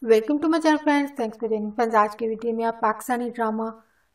Welcome to my channel friends, thanks for joining friends. आज की video में आप पाकिस्तानी ड्रामा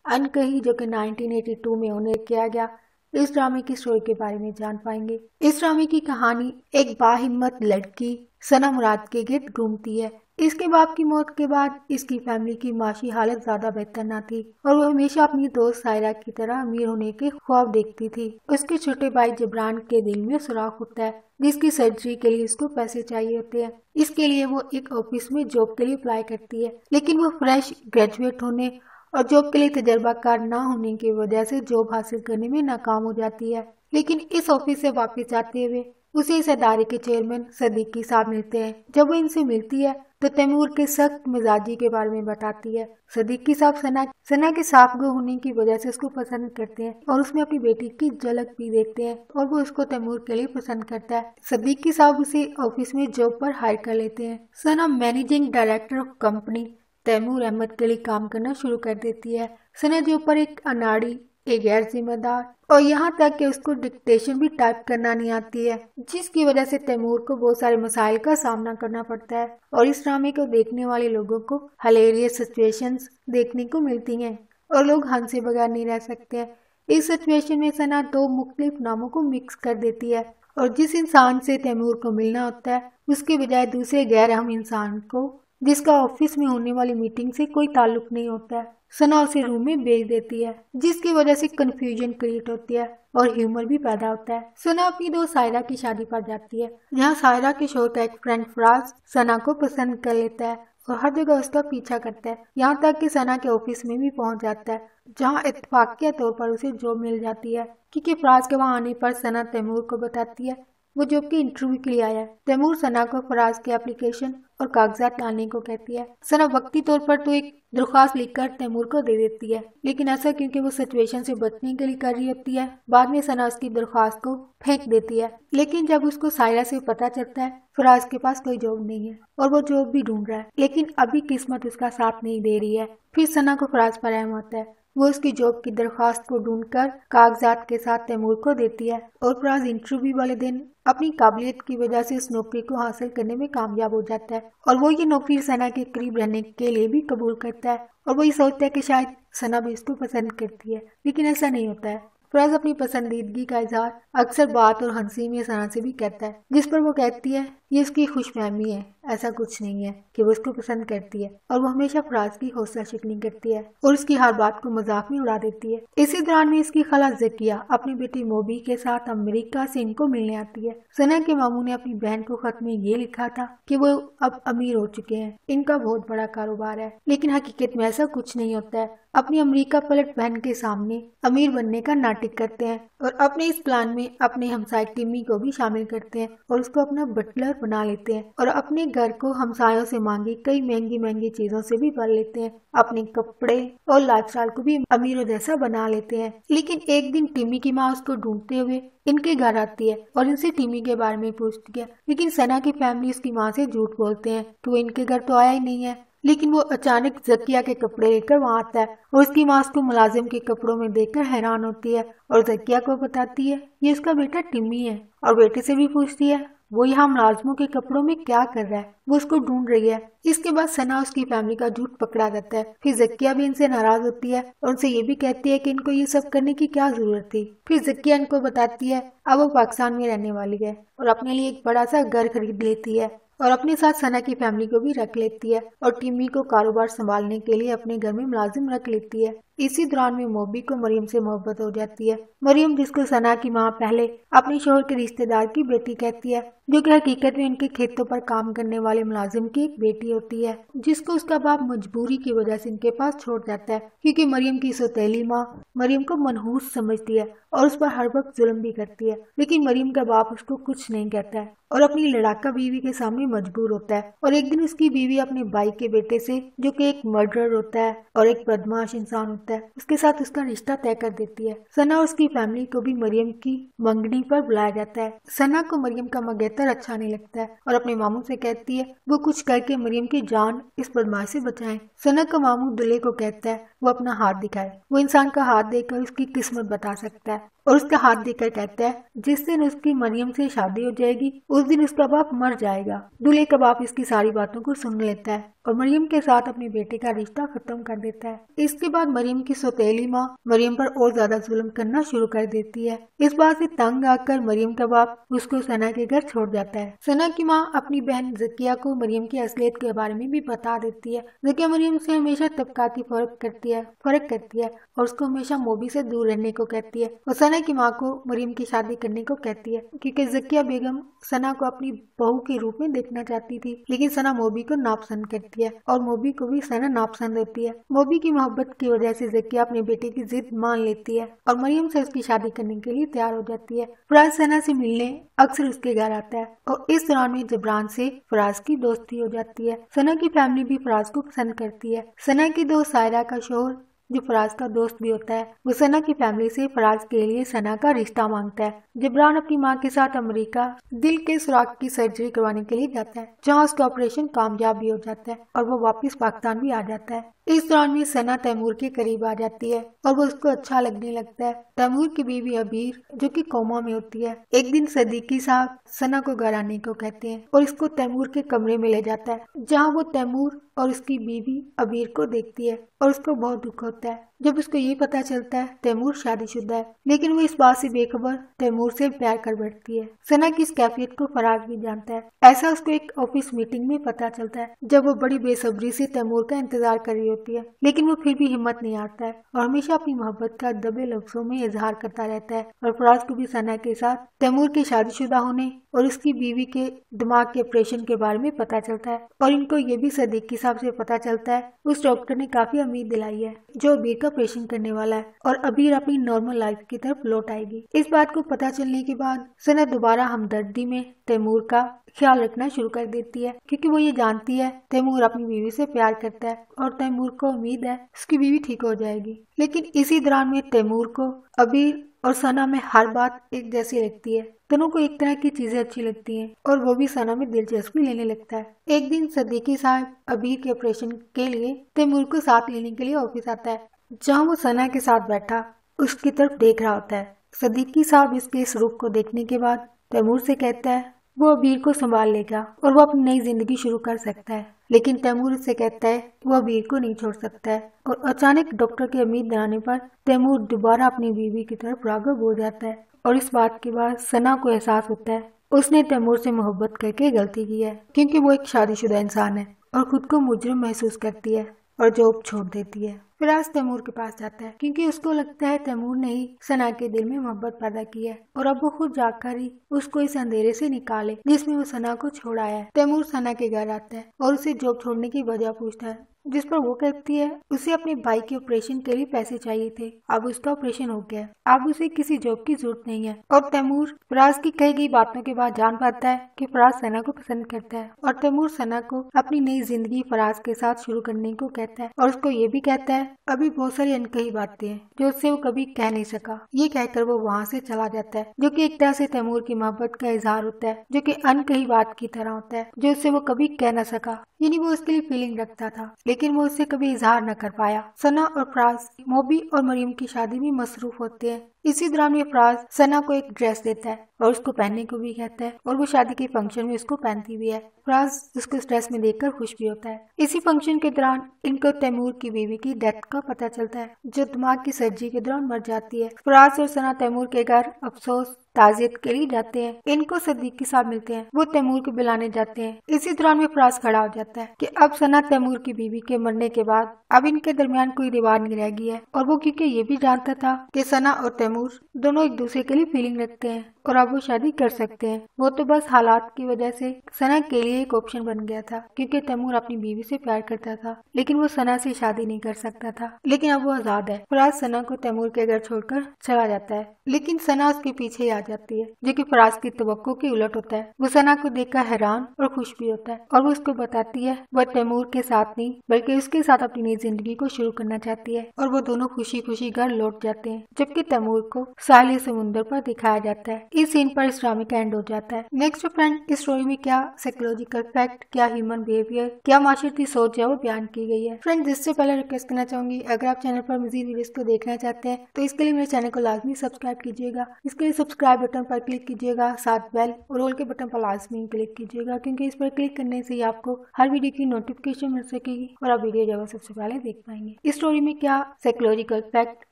अनकही जो कि 1982 में उन्हें किया गया, इस ड्रामे की स्टोरी के बारे में जान पाएंगे। इस ड्रामे की कहानी एक बाहिम्मत लड़की सना मुराद के गिर्द घूमती है। इसके बाप की मौत के बाद इसकी फैमिली की माशी हालत ज्यादा बेहतर न थी और वो हमेशा अपनी दोस्त सायरा की तरह अमीर होने के ख्वाब देखती थी। उसके छोटे भाई जबरान के दिल में सुराख होता है जिसकी सर्जरी के लिए उसको पैसे चाहिए होते हैं। इसके लिए वो एक ऑफिस में जॉब के लिए अप्लाई करती है, लेकिन वो फ्रेश ग्रेजुएट होने और जॉब के लिए तजर्बाकार न होने की वजह से जॉब हासिल करने में नाकाम हो जाती है। लेकिन इस ऑफिस से वापस आते हुए उसे इस अदारे के चेयरमैन सदीकी साहब मिलते हैं। जब वो इनसे मिलती है तो तैमूर के सख्त मिजाजी के बारे में बताती है। सदीकी साहब सना के साफगो होने की वजह से उसको पसंद करते हैं और उसमें अपनी बेटी की झलक भी देखते हैं और वो उसको तैमूर के लिए पसंद करता है। सदीकी साहब उसे ऑफिस में जॉब पर हायर कर लेते हैं। Sana managing director of company Taimur Ahmed के लिए काम करना शुरू कर देती है। सना जो पर एक अनाड़ी, एक गैर जिम्मेदार और यहाँ तक कि उसको डिक्टेशन भी टाइप करना नहीं आती है, जिसकी वजह से तैमूर को बहुत सारे मसाइल का सामना करना पड़ता है और इस ड्रामे को देखने वाले लोगों को हिलेरियस सिचुएशंस देखने को मिलती हैं और लोग हंसे बगैर नहीं रह सकते हैं। इस सिचुएशन में सना दो मुख्तलिफ नामों को मिक्स कर देती है और जिस इंसान से तैमूर को मिलना होता है उसके बजाय दूसरे गैर अहम इंसान को, जिसका ऑफिस में होने वाली मीटिंग से कोई ताल्लुक नहीं होता है, सना उसे रूम में भेज देती है, जिसकी वजह से कंफ्यूजन क्रिएट होती है और ह्यूमर भी पैदा होता है। सना अपनी दोस्त सायरा की शादी पर जाती है, जहाँ सायरा के शोहर का एक फ्रेंड फराज सना को पसंद कर लेता है और हर जगह उसका पीछा करता है, यहाँ तक कि सना के ऑफिस में भी पहुंच जाता है, जहाँ इत्तेफाकिया तौर पर उसे जॉब मिल जाती है। क्योंकि फराज के वहाँ आने पर सना तैमूर को बताती है वो जॉब के इंटरव्यू के लिए आया है। तैमूर सना को फराज के एप्लीकेशन और कागजात लाने को कहती है। सना वक्ती तौर पर तो एक दरख्वास्त लिखकर तैमूर को दे देती है, लेकिन ऐसा क्योंकि वो सिचुएशन से बचने के लिए कर रही होती है। बाद में सना उसकी दरख्वास्त को फेंक देती है, लेकिन जब उसको सायरा से पता चलता है फराज के पास कोई जॉब नहीं है और वो जॉब भी ढूंढ रहा है, लेकिन अभी किस्मत उसका साथ नहीं दे रही है। फिर सना को फराज पर रहम आता है। वो उसकी जॉब की दरख्वास्त को ढूंढकर कागजात के साथ तैमूर को देती है और फराज इंटरव्यू वाले दिन अपनी काबिलियत की वजह से इस नौकरी को हासिल करने में कामयाब हो जाता है और वो ये नौकरी सना के करीब रहने के लिए भी कबूल करता है और वो ये सोचता है कि शायद सना भी इसको पसंद करती है, लेकिन ऐसा नहीं होता है। फराज अपनी पसंदीदगी का इजहार अक्सर बात और हंसी में सना से भी करता है, जिस पर वो कहती है ये उसकी खुशफहमी है, ऐसा कुछ नहीं है कि वो उसको पसंद करती है और वो हमेशा फराज की हौसला शिकनी करती है और उसकी हर बात को मजाक में उड़ा देती है। इसी दौरान में इसकी खाला जकिया अपनी बेटी मोबी के साथ अमेरिका से इनको मिलने आती है। सना के मामू ने अपनी बहन को खत में ये लिखा था कि वो अब अमीर हो चुके हैं, इनका बहुत बड़ा कारोबार है, लेकिन हकीकत में ऐसा कुछ नहीं होता है। अपनी अमेरिका पलट बहन के सामने अमीर बनने का नाटक करते हैं और अपने इस प्लान में अपने हमसाय टिम्मी को भी शामिल करते हैं और उसको अपना बटलर बना लेते हैं और अपने घर को हमसायों से मांगी कई महंगी महंगी चीजों से भी भर लेते हैं। अपने कपड़े और लाइफस्टाइल को भी अमीरों जैसा बना लेते हैं। लेकिन एक दिन टिम्मी की माँ उसको ढूंढते हुए इनके घर आती है और इनसे टिम्मी के बारे में पूछती है, लेकिन सना की फैमिली उसकी माँ से झूठ बोलते हैं कि वो इनके घर तो आया ही नहीं है। लेकिन वो अचानक जकिया के कपड़े लेकर वहाँ आता है और उसकी माँ उसको मुलाजिम के कपड़ों में देखकर हैरान होती है और जकिया को बताती है ये उसका बेटा टिम्मी है और बेटे से भी पूछती है वो यहाँ मुलाजिमों के कपड़ों में क्या कर रहा है, वो उसको ढूंढ रही है। इसके बाद सना उसकी फैमिली का झूठ पकड़ा जाता है। फिर जकिया भी इनसे नाराज होती है और उनसे ये भी कहती है कि इनको ये सब करने की क्या जरूरत थी। फिर जकिया इनको बताती है अब वो पाकिस्तान में रहने वाली है और अपने लिए एक बड़ा सा घर खरीद लेती है और अपने साथ सना की फैमिली को भी रख लेती है और टिम्मी को कारोबार संभालने के लिए अपने घर में मुलाजिम रख लेती है। इसी दौरान में मोबी को मरियम से मोहब्बत हो जाती है। मरियम, जिसको सना की माँ पहले अपने शोहर के रिश्तेदार की बेटी कहती है, जो कि हकीकत में उनके खेतों पर काम करने वाले मुलाजिम की एक बेटी होती है, जिसको उसका बाप मजबूरी की वजह से इनके पास छोड़ जाता है क्योंकि मरियम की सौतेली माँ मरियम को मनहूस समझती है और उस पर हर वक्त जुल्म भी करती है। लेकिन मरियम का बाप उसको कुछ नहीं कहता है और अपनी लड़ाका बीवी के सामने मजबूर होता है और एक दिन उसकी बीवी अपने भाई के बेटे से, जो कि एक मर्डरर होता है और एक बदमाश इंसान होता है, उसके साथ उसका रिश्ता तय कर देती है। सना और उसकी फैमिली को भी मरियम की मंगनी पर बुलाया जाता है। सना को मरियम का मगहत बेहतर अच्छा नहीं लगता है और अपने मामू से कहती है वो कुछ करके मरियम की जान इस बदमाश से बचाएं। सना का मामू दूल्हे को कहता है वो अपना हाथ दिखाए। वो इंसान का हाथ देकर उसकी किस्मत बता सकता है और उसका हाथ देकर कहता है जिस दिन उसकी मरियम से शादी हो जाएगी उस दिन उसका बाप मर जाएगा। दूल्हे का बाप इसकी सारी बातों को सुन लेता है और मरियम के साथ अपने बेटे का रिश्ता खत्म कर देता है। इसके बाद मरियम की सौतेली माँ मरियम पर और ज्यादा जुल्म करना शुरू कर देती है। इस बात से तंग आकर मरियम का बाप उसको सना के घर छोड़ जाता है। सना की माँ अपनी बहन जकिया को मरियम की असलियत के बारे में भी बता देती है। जकिया मरियम से हमेशा तबकाती फर्क करती है और उसको हमेशा मोबी से दूर रहने को कहती है और सना की माँ को मरियम की शादी करने को कहती है क्योंकि जकिया बेगम सना को अपनी बहू के रूप में देखना चाहती थी, लेकिन सना मोबी को नापसंद करती है और मोबी को भी सना नापसंद होती है। मोबी की मोहब्बत की वजह से जकिया अपने बेटे की जिद मान लेती है और मरियम से उसकी शादी करने के लिए तैयार हो जाती है। फराज सना से मिलने अक्सर उसके घर आता है और इस दौरान में जबरान से फराज की दोस्ती हो जाती है। सना की फैमिली भी फराज को पसंद करती है। सना की दोस्त सायरा का शोहर जो फराज का दोस्त भी होता है वो सना की फैमिली से फराज के लिए सना का रिश्ता मांगता है। जबरान अपनी माँ के साथ अमेरिका दिल के सुराख की सर्जरी करवाने के लिए जाता है जहाँ उसका ऑपरेशन कामयाब भी हो जाता है और वो वापस पाकिस्तान भी आ जाता है। इस दौरान में सना तैमूर के करीब आ जाती है और वो उसको अच्छा लगने लगता है। तैमूर की बीवी अबीर जो कि कोमा में होती है एक दिन सदीकी साहब सना को घर आने को कहते हैं और इसको तैमूर के कमरे में ले जाता है जहाँ वो तैमूर और उसकी बीवी अबीर को देखती है और उसको बहुत दुख होता है जब उसको ये पता चलता है तैमूर शादीशुदा है, लेकिन वो इस बात से बेखबर तैमूर से प्यार कर बैठती है। सना की इस कैफियत को फराज भी जानता है। ऐसा उसको एक ऑफिस मीटिंग में पता चलता है जब वो बड़ी बेसब्री से तैमूर का इंतजार कर रही होती है, लेकिन वो फिर भी हिम्मत नहीं हारता है और हमेशा अपनी मोहब्बत का दबे लफ्जों में इजहार करता रहता है। और फराज को भी सना के साथ तैमूर के शादीशुदा होने और उसकी बीवी के दिमाग के ऑपरेशन के बारे में पता चलता है और इनको ये भी सदीकी साहब से पता चलता है उस डॉक्टर ने काफी उम्मीद दिलाई है जो अबीर का ऑपरेशन करने वाला है और अबीर अपनी नॉर्मल लाइफ की तरफ लौट आएगी। इस बात को पता चलने के बाद सना दोबारा हमदर्दी में तैमूर का ख्याल रखना शुरू कर देती है क्योंकि वो ये जानती है तैमूर अपनी बीवी से प्यार करता है और तैमूर को उम्मीद है उसकी बीवी ठीक हो जाएगी। लेकिन इसी दौरान में तैमूर को अबीर और सना में हर बात एक जैसी लगती है। दोनों को एक तरह की चीजें अच्छी लगती हैं और वो भी सना में दिलचस्पी लेने लगता है। एक दिन सदीकी साहब अबीर के ऑपरेशन के लिए तैमूर को साथ लेने के लिए ऑफिस आता है जहाँ वो सना के साथ बैठा उसकी तरफ देख रहा होता है। सदीकी साहब इसके इस रुख को देखने के बाद तैमूर से कहता है वो अबीर को संभाल लेगा और वो अपनी नई जिंदगी शुरू कर सकता है, लेकिन तैमूर इससे कहता है वो अबीर को नहीं छोड़ सकता है। और अचानक डॉक्टर की उम्मीद दिलाने पर तैमूर दोबारा अपनी बीवी की तरफ राग़िब हो जाता है और इस बात के बाद सना को एहसास होता है उसने तैमूर से मोहब्बत करके गलती की है क्योंकि वो एक शादीशुदा इंसान है और खुद को मुजरिम महसूस करती है और जॉब छोड़ देती है। फिराज तैमूर के पास जाता है क्योंकि उसको लगता है तैमूर ने ही सना के दिल में मोहब्बत पैदा की है और अब वो खुद जाकर ही उसको इस अंधेरे से निकाले जिसमें वो सना को छोड़ आया है। तैमूर सना के घर आता है और उसे जॉब छोड़ने की वजह पूछता है जिस पर वो कहती है उसे अपने भाई के ऑपरेशन के लिए पैसे चाहिए थे, अब उसका ऑपरेशन हो गया, अब उसे किसी जॉब की जरूरत नहीं है। और तैमूर फराज की कही गई बातों के बाद जान पाता है कि फराज सना को पसंद करता है और तैमूर सना को अपनी नई जिंदगी फराज के साथ शुरू करने को कहता है और उसको ये भी कहता है अभी बहुत सारी अनकही बातें हैं जो उससे वो कभी कह नहीं सका। ये कहकर वो वहाँ से चला जाता है जो कि एक तरह से तैमूर की मोहब्बत का इजहार होता है जो कि अनकही बात की तरह होता है जो उससे वो कभी कह न सका, यानी वो उसके लिए फीलिंग रखता था लेकिन वो उससे कभी इजहार न कर पाया। सना और फराज मोबी और मरियम की शादी में मसरूफ होते हैं। इसी दौरान में फराज सना को एक ड्रेस देता है और उसको पहनने को भी कहता है और वो शादी के फंक्शन में उसको पहनती भी है। फराज उसको इस ड्रेस में देखकर खुश भी होता है। इसी फंक्शन के दौरान इनको तैमूर की बीवी की डेथ का पता चलता है जो दिमाग की सर्जरी के दौरान मर जाती है। फराज और सना तैमूर के घर अफसोस ताजियत के लिए जाते हैं। इनको सदीकी साहब मिलते हैं, वो तैमूर को बुलाने जाते हैं। इसी दौरान में फराज खड़ा हो जाता है कि अब सना तैमूर की बीवी के मरने के बाद अब इनके दरमियान कोई दीवार नहीं रह गई है और वो क्योंकि ये भी जानता था कि सना और तैमूर दोनों एक दूसरे के लिए फीलिंग रखते हैं और अब वो शादी कर सकते हैं। वो तो बस हालात की वजह से सना के लिए एक ऑप्शन बन गया था क्योंकि तैमूर अपनी बीवी से प्यार करता था लेकिन वो सना से शादी नहीं कर सकता था। लेकिन अब वो आजाद है। फराज सना को तैमूर के घर छोड़कर चला जाता है लेकिन सना उसके पीछे आ जाती है जो कि फराज की तवक्को के उलट होता है। वो सना को देखकर हैरान और खुश भी होता है और वो उसको बताती है वह तैमूर के साथ नहीं बल्कि उसके साथ अपनी नई जिंदगी को शुरू करना चाहती है और वो दोनों खुशी खुशी घर लौट जाते हैं जबकि तैमूर को साहिल समुद्र पर दिखाया जाता है। इस सीन पर इस ड्रामे का एंड हो जाता है। नेक्स्ट फ्रेंड, इस स्टोरी में क्या साइकोलॉजिकल फैक्ट, क्या ह्यूमन बिहेवियर, क्या माशरती सोच है वो बयान की गई है। फ्रेंड, जिससे पहले रिक्वेस्ट करना चाहूंगी, अगर आप चैनल पर मजीद वीडियोस को देखना चाहते हैं तो इसके लिए मेरे चैनल को लाजमी सब्सक्राइब कीजिएगा। इसके लिए सब्सक्राइब बटन पर क्लिक कीजिएगा, साथ बेल और ऑल के बटन पर लाजमी क्लिक कीजिएगा, क्योंकि इस पर क्लिक करने से ही आपको हर वीडियो की नोटिफिकेशन मिल सकेगी और आप वीडियो जब सबसे पहले देख पाएंगे। इस स्टोरी में क्या साइकोलॉजिकल फैक्ट,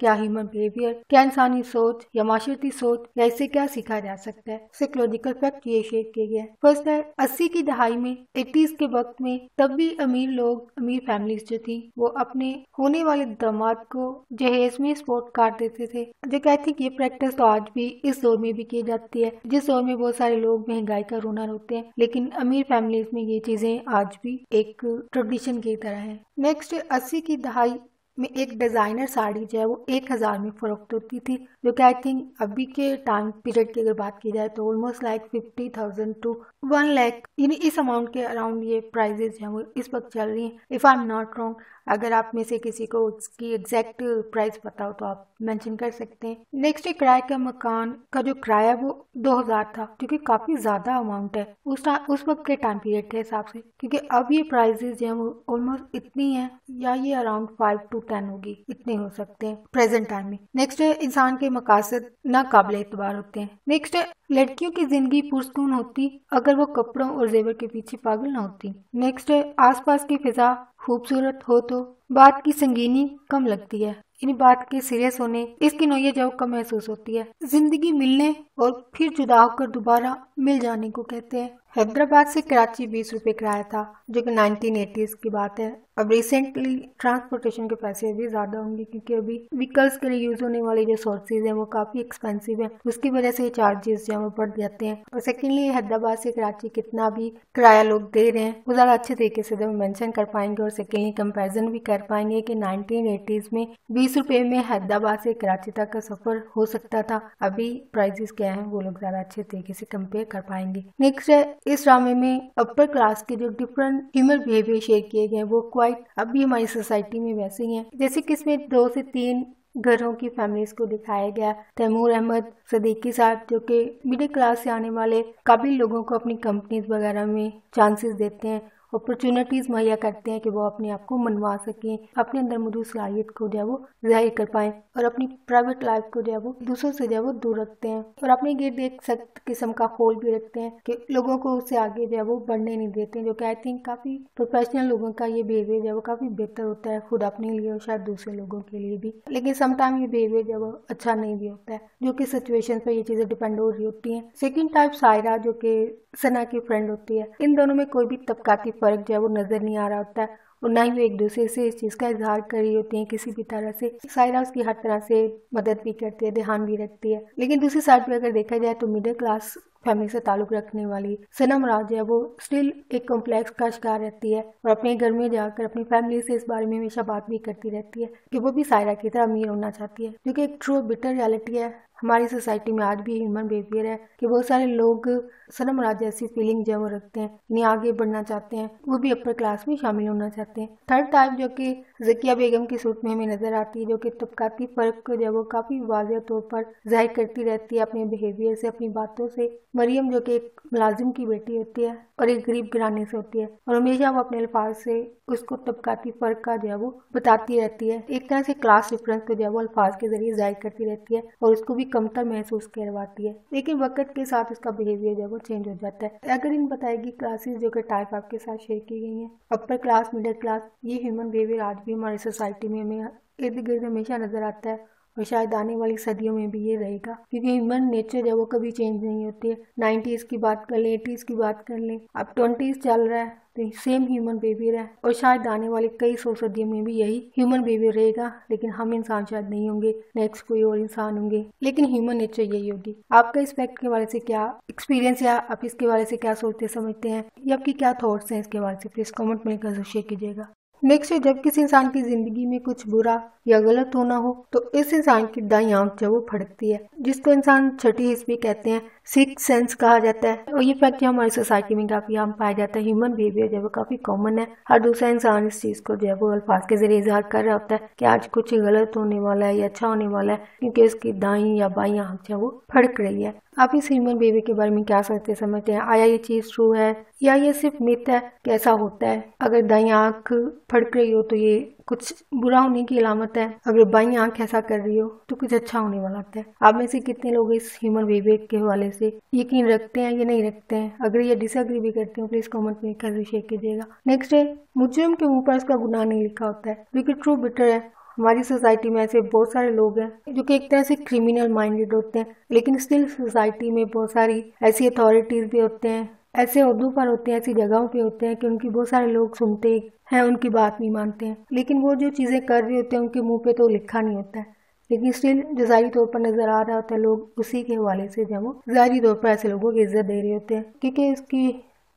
क्या ह्यूमन बिहेवियर, क्या इंसानी सोच या माशरती सोच, या इससे क्या सीखा जा सकता है। साइकोलॉजिकल फैक्ट ये शेयर किया गया है। फर्स्ट है, 80 की दहाई में 80s के वक्त में तब भी अमीर लोग, अमीर फैमिलीज जो थी, वो अपने होने वाले दामाद को जहेज में स्पोर्ट कार देते थे। जो कहती कि ये प्रैक्टिस तो आज भी इस दौर में भी की जाती है, जिस दौर में बहुत सारे लोग महंगाई का रोना रोते हैं, लेकिन अमीर फैमिलीज में ये चीजें आज भी एक ट्रेडिशन की तरह है। नेक्स्ट, 80 की दहाई में एक डिजाइनर साड़ी जो है वो 1000 में फरोख्त होती थी, जो कि आई थिंक अभी के टाइम पीरियड की अगर बात की जाए तो ऑलमोस्ट लाइक 50,000 टू 1 लाख, यानी इस अमाउंट के अराउंड ये प्राइजेज हैं वो इस वक्त चल रही हैं। If I am not wrong, अगर आप में से किसी को उसकी एग्जैक्ट प्राइस पता हो तो आप मेंशन कर सकते हैं। नेक्स्ट, किराए का मकान का जो किराया वो 2000 था, क्योंकि काफी ज्यादा अमाउंट है उस वक्त के टाइम पीरियड के हिसाब से, क्योंकि अब ये प्राइजेज जो है वो ऑलमोस्ट इतनी है, या ये अराउंड 5 to 10 होगी, इतने हो सकते हैं प्रेजेंट टाइम में। नेक्स्ट है, इंसान के मकासद नाकाबिले एतबार होते हैं। नेक्स्ट है, लड़कियों की जिंदगी पुरसकून होती अगर वो कपड़ों और जेवर के पीछे पागल न होती। नेक्स्ट है, आसपास की फिजा खूबसूरत हो तो बात की संगीनी कम लगती है, इन बात के सीरियस होने, इसकी नोयत जो कम महसूस होती है। जिंदगी मिलने और फिर जुदा होकर दोबारा मिल जाने को कहते हैं। हैदराबाद से कराची 20 रुपए किराया था, जो कि 1980s की बात है। अब रिसेंटली ट्रांसपोर्टेशन के पैसे भी ज्यादा होंगे, क्योंकि अभी व्हीकल्स के लिए यूज होने वाली जो सोर्सेज हैं वो काफी एक्सपेंसिव है, उसकी वजह से चार्जेस जो है वो बढ़ जाते हैं। और सेकेंडली, हैदराबाद से कराची कितना भी किराया लोग दे रहे हैं वो ज्यादा अच्छे तरीके से जब मेंशन कर पाएंगे, और सेकेंडली कंपेरिजन भी कर पाएंगे कि 1980s में 20 रुपए में हैदराबाद से कराची तक का सफर हो सकता था, अभी प्राइसेस क्या है वो लोग ज्यादा अच्छे तरीके से कंपेयर कर पाएंगे। नेक्स्ट है, इस ड्रामे में अपर क्लास के जो डिफरेंट ह्यूमन बिहेवियर शेयर किए गए वो क्वाइट अभी हमारी सोसाइटी में वैसे ही हैं। जैसे कि इसमें 2 से 3 घरों की फैमिलीज को दिखाया गया। तैमूर अहमद सदीकी साहब, जो कि मिडिल क्लास से आने वाले काबिल लोगों को अपनी कंपनीज वगैरह में चांसेस देते हैं, अपॉर्चुनिटीज मुहैया करते हैं कि वो अपने आप को मनवा सकें, अपने अंदर मौजूद सलाहियत को जो है वो जाहिर कर पाएं, और अपनी प्राइवेट लाइफ को जो है वो दूसरों से जो है वो दूर रखते हैं, और अपने गिर्द एक सख्त किस्म का खोल भी रखते हैं कि लोगों को उससे आगे जो है वो बढ़ने नहीं देते हैं। जो कि आई थिंक काफी प्रोफेशनल लोगों का ये बिहेवियर जो है वो काफी बेहतर होता है, खुद अपने लिए और शायद दूसरे लोगों के लिए भी। लेकिन समटाइम ये बिहेवियर जो है वो अच्छा नहीं भी होता है, जो कि सिचुएशन पर ये चीजें डिपेंड हो रही होती हैं। सेकेंड टाइप सायरा, जो कि सना की फ्रेंड होती है। इन दोनों में कोई भी तबकाती फर्क जो है वो नजर नहीं आ रहा होता है, और ना ही वो एक दूसरे से इस चीज का इजहार कर रही होती है किसी भी तरह से। सायरा उसकी हर तरह से मदद भी करती है, ध्यान भी रखती है। लेकिन दूसरी साइड पे अगर देखा जाए तो मिडिल क्लास फैमिली से ताल्लुक रखने वाली सनम राज है वो स्टिल एक कॉम्प्लेक्स का शिकार रहती है, और अपने घर में जाकर अपनी फैमिली से इस बारे में हमेशा बात भी करती रहती है कि वो भी सायरा की तरह अमीर होना चाहती है, जो कि एक ट्रू बिटर रियलिटी है। हमारी सोसाइटी में आज भी ह्यूमन बिहेवियर है कि बहुत सारे लोग सनम राज जैसी फीलिंग जो वो रखते हैं, इन्हें आगे बढ़ना चाहते हैं, वो भी अपर क्लास में शामिल होना चाहते हैं। थर्ड टाइप, जो कि जकिया बेगम की सूरत में हमें नजर आती है, जो कि तबकाती फर्क को जो वो काफी वाज़ेह तौर पर जाहिर करती रहती है अपने बिहेवियर से, अपनी बातों से। मरियम, जो कि एक मुलाजिम की बेटी होती है और एक गरीब घराने से होती है, और हमेशा वो अपने अल्फाज से उसको तबकाती फर्क का जो है वो बताती रहती है, एक तरह से क्लास डिफरेंस को जो है वो अल्फाज के जरिए जाहिर करती रहती है, और उसको भी कमतर महसूस करवाती है। लेकिन वक्त के साथ उसका बिहेवियर जो है वो चेंज हो जाता है। अगर इन बताएगी क्लासेस जो कि टाइप आपके साथ शेयर की गई हैं, अपर क्लास, मिडिल क्लास, ये ह्यूमन बिहेवियर आज भी हमारी सोसाइटी में हमें इर्द गिर्द हमेशा नजर आता है, और शायद आने वाली सदियों में भी ये रहेगा, क्योंकि ह्यूमन नेचर है वो कभी चेंज नहीं होती है। 90s की बात कर लें, 80s की बात कर लें, अब 20s चल रहा है तो सेम ह्यूमन बिहेवियर है, और शायद आने वाली कई 100 सदियों में भी यही ह्यूमन बिहेवियर रहेगा। लेकिन हम इंसान शायद नहीं होंगे, नेक्स्ट कोई और इंसान होंगे, लेकिन ह्यूमन नेचर यही होगी। आपका इस फैक्ट के बारे से क्या एक्सपीरियंस, या आप इसके बारे से क्या सोचते समझते हैं, या आपकी क्या थॉट्स हैं इसके बारे से, प्लीज कमेंट में लिखकर शेयर कीजिएगा। नेक्स्ट है, जब किसी इंसान की जिंदगी में कुछ बुरा या गलत होना हो तो इस इंसान की दाईं आंख जो वो फड़कती है, जिसको इंसान छठी हिस्स भी कहते हैं, सिक्स सेंस कहा जाता है। और ये फैक्ट हमारी सोसाइटी में काफी आम पाया जाता है। ह्यूमन बिहेवियर जो है काफी कॉमन है। हर दूसरा इंसान इस चीज को जो है वो अल्फाज के जरिए इजहार कर रहा होता है कि आज कुछ गलत होने वाला है या अच्छा होने वाला है, क्योंकि उसकी दाईं या बाईं आंख जो है वो फड़क रही है। आप इस ह्यूमन बिहेवियर के बारे में क्या सोचते समझते हैं? आया ये चीज ट्रू है या ये सिर्फ मिथ है? कैसा होता है? अगर दाईं आंख फड़क रही हो तो ये कुछ बुरा होने की अलामत है, अगर बाईं आंख ऐसा कर रही हो तो कुछ अच्छा होने वाला होता है। आप में से कितने लोग इस ह्यूमन बिहेवियर के हवाले से यकीन रखते हैं या नहीं रखते हैं? अगर ये डिसएग्री भी करते हो प्लीज कमेंट में करके शेयर कीजिएगा। नेक्स्ट है, मुजरिम के मुंह पर उसका गुनाह नहीं लिखा होता है, जो कि ट्रू बिटर है। हमारी सोसाइटी में ऐसे बहुत सारे लोग हैं जो कि एक तरह से क्रिमिनल माइंडेड होते हैं, लेकिन स्टिल सोसाइटी में बहुत सारी ऐसी अथॉरिटीज भी होते हैं, ऐसे ओहदों पर होते हैं, ऐसी जगहों पे होते हैं कि उनकी बहुत सारे लोग सुनते हैं, उनकी बात नहीं मानते हैं, लेकिन वो जो चीज़ें कर रहे होते हैं उनके मुंह पे तो लिखा नहीं होता है, लेकिन स्टिल जो ज़ाहिरी तौर पर नजर आ रहा होता है, लोग उसी के हवाले से जो वो ज़ाहिरी तौर पर ऐसे लोगों की इज्जत दे रहे होते हैं, क्योंकि उसकी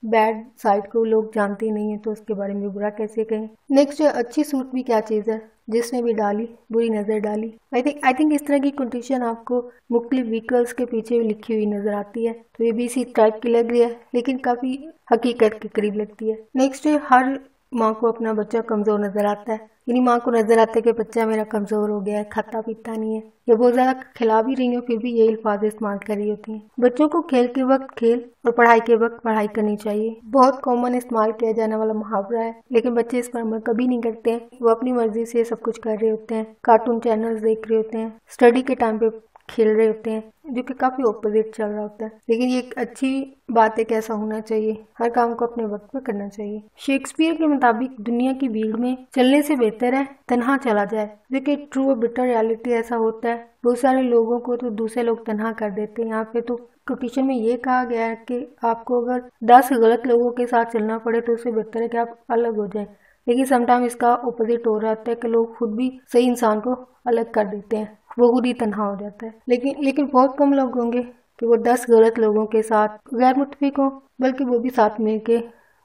बैड साइड को लोग जानते ही नहीं है तो उसके बारे में बुरा कैसे कहें। नेक्स्ट, अच्छी सूट भी क्या चीज़ है, जिसने भी डाली बुरी नज़र डाली। आई थिंक इस तरह की कंडीशन आपको मुख्तलिफ व्हीकल्स के पीछे भी लिखी हुई नजर आती है, तो ये भी इसी टाइप की लग रही है, लेकिन काफ़ी हकीकत के करीब लगती है। नेक्स्ट, हर माँ को अपना बच्चा कमज़ोर नजर आता है, यानी माँ को नजर आता है कि बच्चा मेरा कमज़ोर हो गया है, खाता पीता नहीं है, या बहुत ज़्यादा खिला भी रही हो फिर भी यही अल्फाज इस्तेमाल कर रही होती हैं। बच्चों को खेल के वक्त खेल और पढ़ाई के वक्त पढ़ाई करनी चाहिए, बहुत कॉमन इस्तेमाल किया जाने वाला मुहावरा है, लेकिन बच्चे इस पर अमल कभी नहीं करते हैं। वो अपनी मर्जी से सब कुछ कर रहे होते हैं, कार्टून चैनल्स देख रहे होते हैं, स्टडी के टाइम पे खेल रहे होते हैं, जो कि काफ़ी ऑपोजिट चल रहा होता है। लेकिन ये एक अच्छी बात है कि ऐसा होना चाहिए, हर काम को अपने वक्त में करना चाहिए। शेक्सपियर के मुताबिक दुनिया की भीड़ में चलने से बेहतर है तन्हा चला जाए, जो कि ट्रू और बिटर रियलिटी ऐसा होता है। बहुत सारे लोगों को तो दूसरे लोग तन्हा कर देते हैं। यहाँ पे तो कोटेशन में ये कहा गया है कि आपको अगर 10 गलत लोगों के साथ चलना पड़े तो उससे बेहतर है कि आप अलग हो जाए, लेकिन समटाइम इसका ऑपोजिट हो रहा है कि लोग खुद भी सही इंसान को अलग कर देते हैं, वो खुद ही तन्हा हो जाता है। लेकिन बहुत कम लोग होंगे कि वो 10 गलत लोगों के साथ गैर मुतफिक हो, बल्कि वो भी साथ मिल के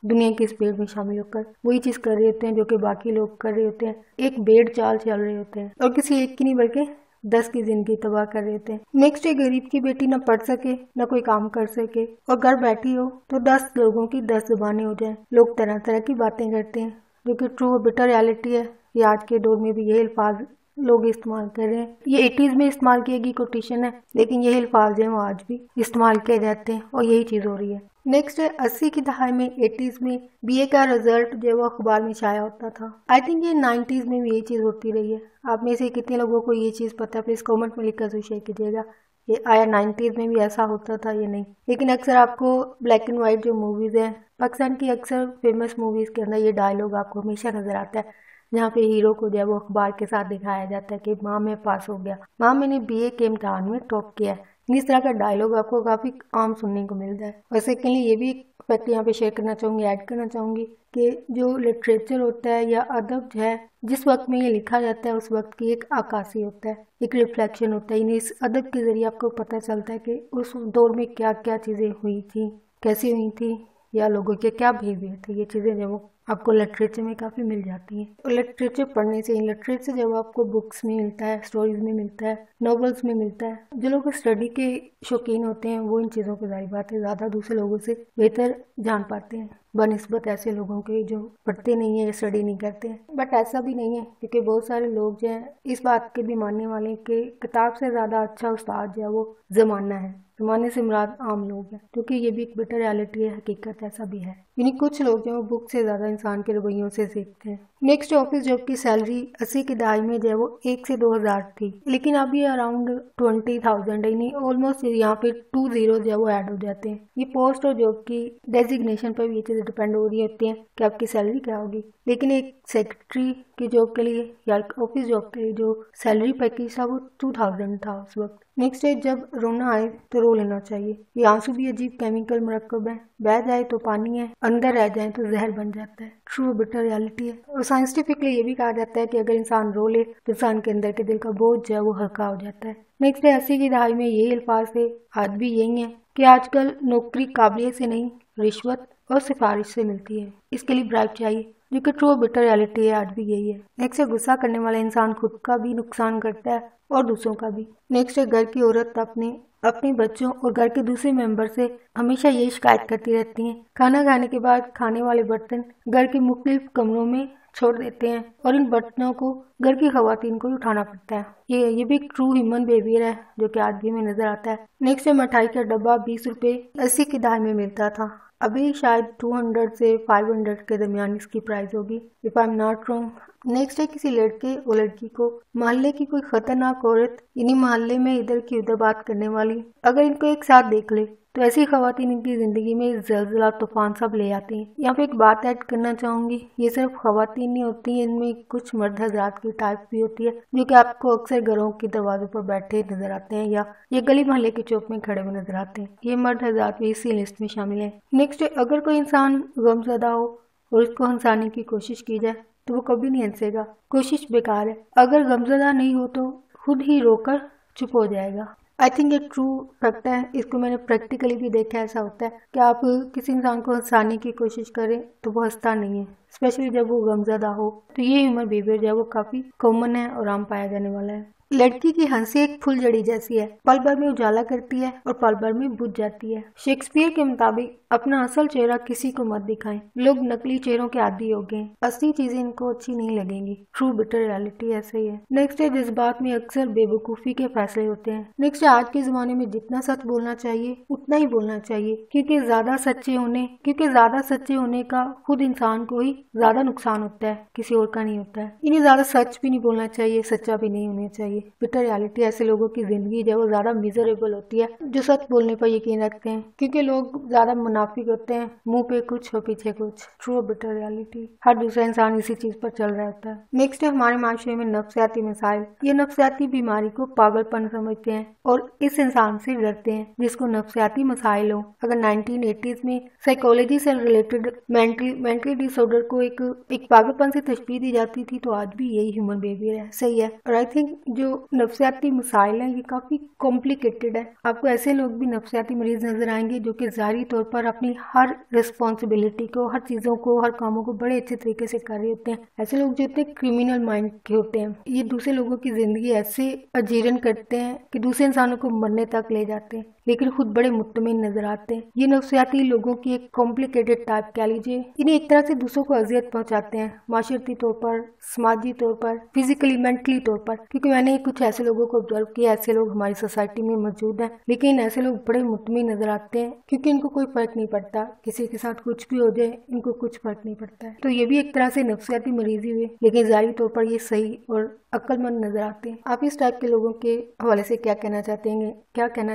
दुनिया की इस भीड़ में शामिल होकर वही चीज़ कर रहे होते हैं जो कि बाकी लोग कर रहे होते हैं। एक भेड़ चाल चल रहे होते हैं और किसी एक की नहीं बल्कि 10 की जिंदगी तबाह कर रहे थे। नेक्स्ट, एक गरीब की बेटी न पढ़ सके न कोई काम कर सके और घर बैठी हो तो 10 लोगों की 10 जुबानें हो जाए। लोग तरह तरह की बातें करते हैं, जो कि ट्रू और बिटर रियलिटी है। ये आज के दौर में भी यही अल्फाज लोग इस्तेमाल कर रहे हैं। ये 80s में इस्तेमाल किए गई कोटेशन है, लेकिन यही अल्फाज जो है वो आज भी इस्तेमाल किए जाते हैं और यही चीज़ हो रही है। नेक्स्ट है, 80 की दहाई में 80s में बीए का रिजल्ट जो वो अखबार में छाया होता था। आई थिंक ये 90s में भी यही चीज़ होती रही है। आप में से कितने लोगों को ये चीज़ पता है? प्लीज़ कमेंट में लिखकर शेयर कीजिएगा। ये आया 90s में भी ऐसा होता था या नहीं। लेकिन अक्सर आपको ब्लैक एंड वाइट जो मूवीज़ हैं पाकिस्तान की, अक्सर फेमस मूवीज़ के अंदर ये डायलॉग आपको हमेशा नज़र आता है, जहाँ पे हीरो को जो है वो अखबार के साथ दिखाया जाता है कि माँ मैं पास हो गया, माँ मैंने बीए के इम्तहान में टॉप किया है। इस तरह का डायलॉग आपको काफ़ी आम सुनने को मिलता है। और सेकेंडली ये भी एक फैक्ट यहाँ पे शेयर करना चाहूँगी, ऐड करना चाहूँगी कि जो लिटरेचर होता है या अदब है, जिस वक्त में ये लिखा जाता है उस वक्त की एक अक्कासी होता है, एक रिफ्लेक्शन होता है। यानी इस अदब के जरिए आपको पता चलता है कि उस दौर में क्या क्या चीज़ें हुई थी, कैसी हुई थी, या लोगों के क्या बिहेवियर थे। ये चीज़ें जो वो आपको लिटरेचर में काफ़ी मिल जाती हैं। और लिटरेचर पढ़ने से, लिटरेचर जब आपको बुक्स में मिलता है, स्टोरीज में मिलता है, नॉवेल्स में मिलता है, जो लोग स्टडी के शौकीन होते हैं वो इन चीज़ों को जाहिर बात है ज़्यादा दूसरे लोगों से बेहतर जान पाते हैं बनिस्बत ऐसे लोगों के जो पढ़ते नहीं है या स्टडी नहीं करते हैं। बट ऐसा भी नहीं है, क्योंकि बहुत सारे लोग जो हैं इस बात के भी मानने वाले कि किताब से ज़्यादा अच्छा उस्ताद जो है वो ज़माना है। ज़माने से मुराद आम लोग हैं, क्योंकि ये भी एक बेटर रियलिटी है, हकीकत ऐसा भी है। यानी कुछ लोग जो है बुक से ज़्यादा इंसान के रवैयों से सीखते हैं। नेक्स्ट, ऑफिस जॉब की सैलरी 80 की दहाई में जो है वो 1 से 2000 थी, लेकिन अभी अराउंड 20,000 है। नहीं, ऑलमोस्ट यहाँ पे 2 जीरो जो है वो ऐड हो जाते हैं। ये पोस्ट और जॉब की डेजिग्नेशन पर भी ये चीज़ें डिपेंड हो रही होती हैं कि आपकी सैलरी क्या होगी। लेकिन एक सेक्रेटरी की जॉब के लिए या ऑफिस जॉब के लिए जो सैलरी पैकेज था वो 2000 था उस वक्त। नेक्स्ट है, जब रोना आए तो रो लेना चाहिए। ये आंसू भी अजीब केमिकल मरकब है, बह जाए तो पानी है, अंदर रह जाए तो जहर बन जाता है। ट्रू बिटर रियलिटी है। और साइंटिफिकली ये भी कहा जाता है कि अगर इंसान रो ले तो इंसान के अंदर के दिल का बोझ जो है वो हल्का हो जाता है। नेक्स्ट है, 80 की दहाई में यही अल्फाज थे, आज भी यही है कि आजकल नौकरी काबिलियत से नहीं, रिश्वत और सिफारिश से मिलती है। इसके लिए ब्राइब चाहिए। जो कि ट्रू बिटर रियलिटी है, आज भी यही है। नेक्स्ट है गुस्सा करने वाला इंसान खुद का भी नुकसान करता है और दूसरों का भी। नेक्स्ट है घर की औरत अपने बच्चों और घर के दूसरे मेंबर से हमेशा यही शिकायत करती रहती हैं, खाना खाने के बाद खाने वाले बर्तन घर के मुख्तलिफ कमरों में छोड़ देते हैं और इन बर्तनों को घर की खवातीन को ही उठाना पड़ता है। ये भी एक ट्रू ह्यूमन बिहेवियर है जो कि आज भी में नजर आता है। नेक्स्ट है मिठाई का डब्बा 20 रुपए 80 की दहाई में मिलता था, अभी शायद 200 से 500 के दरमियान इसकी प्राइस होगी, if I am not wrong. Next है किसी लड़के और लड़की को मोहल्ले की कोई खतरनाक औरत यानी मोहल्ले में इधर की उधर बात करने वाली अगर इनको एक साथ देख ले तो ऐसी खवातीन इनकी जिंदगी में जलजला तूफान सब ले आती हैं। यहाँ पे एक बात ऐड करना चाहूंगी, ये सिर्फ खवातीन नहीं होती हैं, इनमें कुछ मर्द हजरात की टाइप भी होती है जो कि आपको अक्सर घरों के दरवाजों पर बैठे नजर आते हैं या ये गली मोहल्ले के चौक में खड़े हुए नजर आते हैं। ये मर्द हजरात भी इसी लिस्ट में शामिल है। नेक्स्ट, अगर कोई इंसान गमज़दा हो और उसको हंसाने की कोशिश की जाए तो वो कभी नहीं हंसेगा, कोशिश बेकार है। अगर गमज़दा नहीं हो तो खुद ही रोकर चुप हो जाएगा। आई थिंक ये ट्रू फैक्ट है, इसको मैंने प्रैक्टिकली भी देखा है। ऐसा होता है कि आप किसी इंसान को हंसाने की कोशिश करें तो वो हंसता नहीं है, स्पेशली जब वो गमज़दा हो। तो ये ह्यूमन बिहेवियर जो है वो काफ़ी कॉमन है और आम पाया जाने वाला है। लड़की की हंसी एक फुलझड़ी जैसी है, पल भर में उजाला करती है और पल भर में बुझ जाती है। शेक्सपियर के मुताबिक अपना असल चेहरा किसी को मत दिखाएं, लोग नकली चेहरों के आदी हो गए, असली चीजें इनको अच्छी नहीं लगेंगी। ट्रू बिटर रियलिटी ऐसे ही है। नेक्स्ट है जज्बात में अक्सर बेवकूफ़ी के फैसले होते हैं। नेक्स्ट है आज के जमाने में जितना सच बोलना चाहिए उतना ही बोलना चाहिए, क्योंकि ज्यादा सच्चे होने का खुद इंसान को ही ज्यादा नुकसान होता है, किसी और का नहीं होता है। इन्हें ज्यादा सच भी नहीं बोलना चाहिए, सच्चा भी नहीं होना चाहिए। बिटर रियलिटी ऐसे लोगों की जिंदगी जो वो ज्यादा मिजरेबल होती है जो सच बोलने पर यकीन रखते हैं, क्योंकि लोग ज्यादा मुनाफिक होते हैं, मुंह पे कुछ और पीछे कुछ। ट्रू बिटर रियलिटी, हर दूसरा इंसान इसी चीज पर चल रहा होता है। नेक्स्ट है हमारे माशरे में नफ्सियाती मसाइल। ये नफ्सियाती बीमारी को पागलपन समझते हैं और इस इंसान से डरते हैं जिसको नफ्सियाती मसाइल हो। अगर 1980s में साइकोलॉजी से रिलेटेड मेंटली डिसऑर्डर को एक पागलपन से तशबीह दी जाती थी, तो आज भी यही ह्यूमन बिहेवियर है। सही है। और आई थिंक जो नफ्सियाती मसाइल हैं ये काफी कॉम्प्लिकेटेड है। आपको ऐसे लोग भी नफ्सियाती मरीज नजर आएंगे जो कि ज़ाहिरी तौर पर अपनी हर रिस्पॉन्सिबिलिटी को, हर चीजों को, हर कामों को बड़े अच्छे तरीके से कर रहे होते हैं। ऐसे लोग जो होते हैं क्रिमिनल माइंड के होते हैं, ये दूसरे लोगों की जिंदगी ऐसे अजीरन करते हैं कि दूसरे इंसानों को मरने तक ले जाते हैं, लेकिन खुद बड़े मुतमिन नजर आते हैं। ये नफ्सियाती लोगों की एक कॉम्प्लिकेटेड टाइप कह लीजिए। इन्हें एक तरह से दूसरों को अजियत पहुंचाते हैं, माशरती तौर पर, समाजी तौर पर, फिजिकली, मेंटली तौर पर। क्योंकि मैंने कुछ ऐसे लोगों को ऑब्जर्व किया, ऐसे लोग हमारी सोसाइटी में मौजूद हैं, लेकिन ऐसे लोग बड़े मुतमिन नजर आते हैं क्योंकि इनको कोई फर्क नहीं पड़ता, किसी के साथ कुछ भी हो जाए इनको कुछ फर्क नहीं पड़ता है। तो ये भी एक तरह से नफ्सियाती मरीजी हुए, लेकिन ज़ाहिरी तौर पर ये सही और अक्लमंद नजर आते हैं। आप इस टाइप के लोगों के हवाले से क्या कहना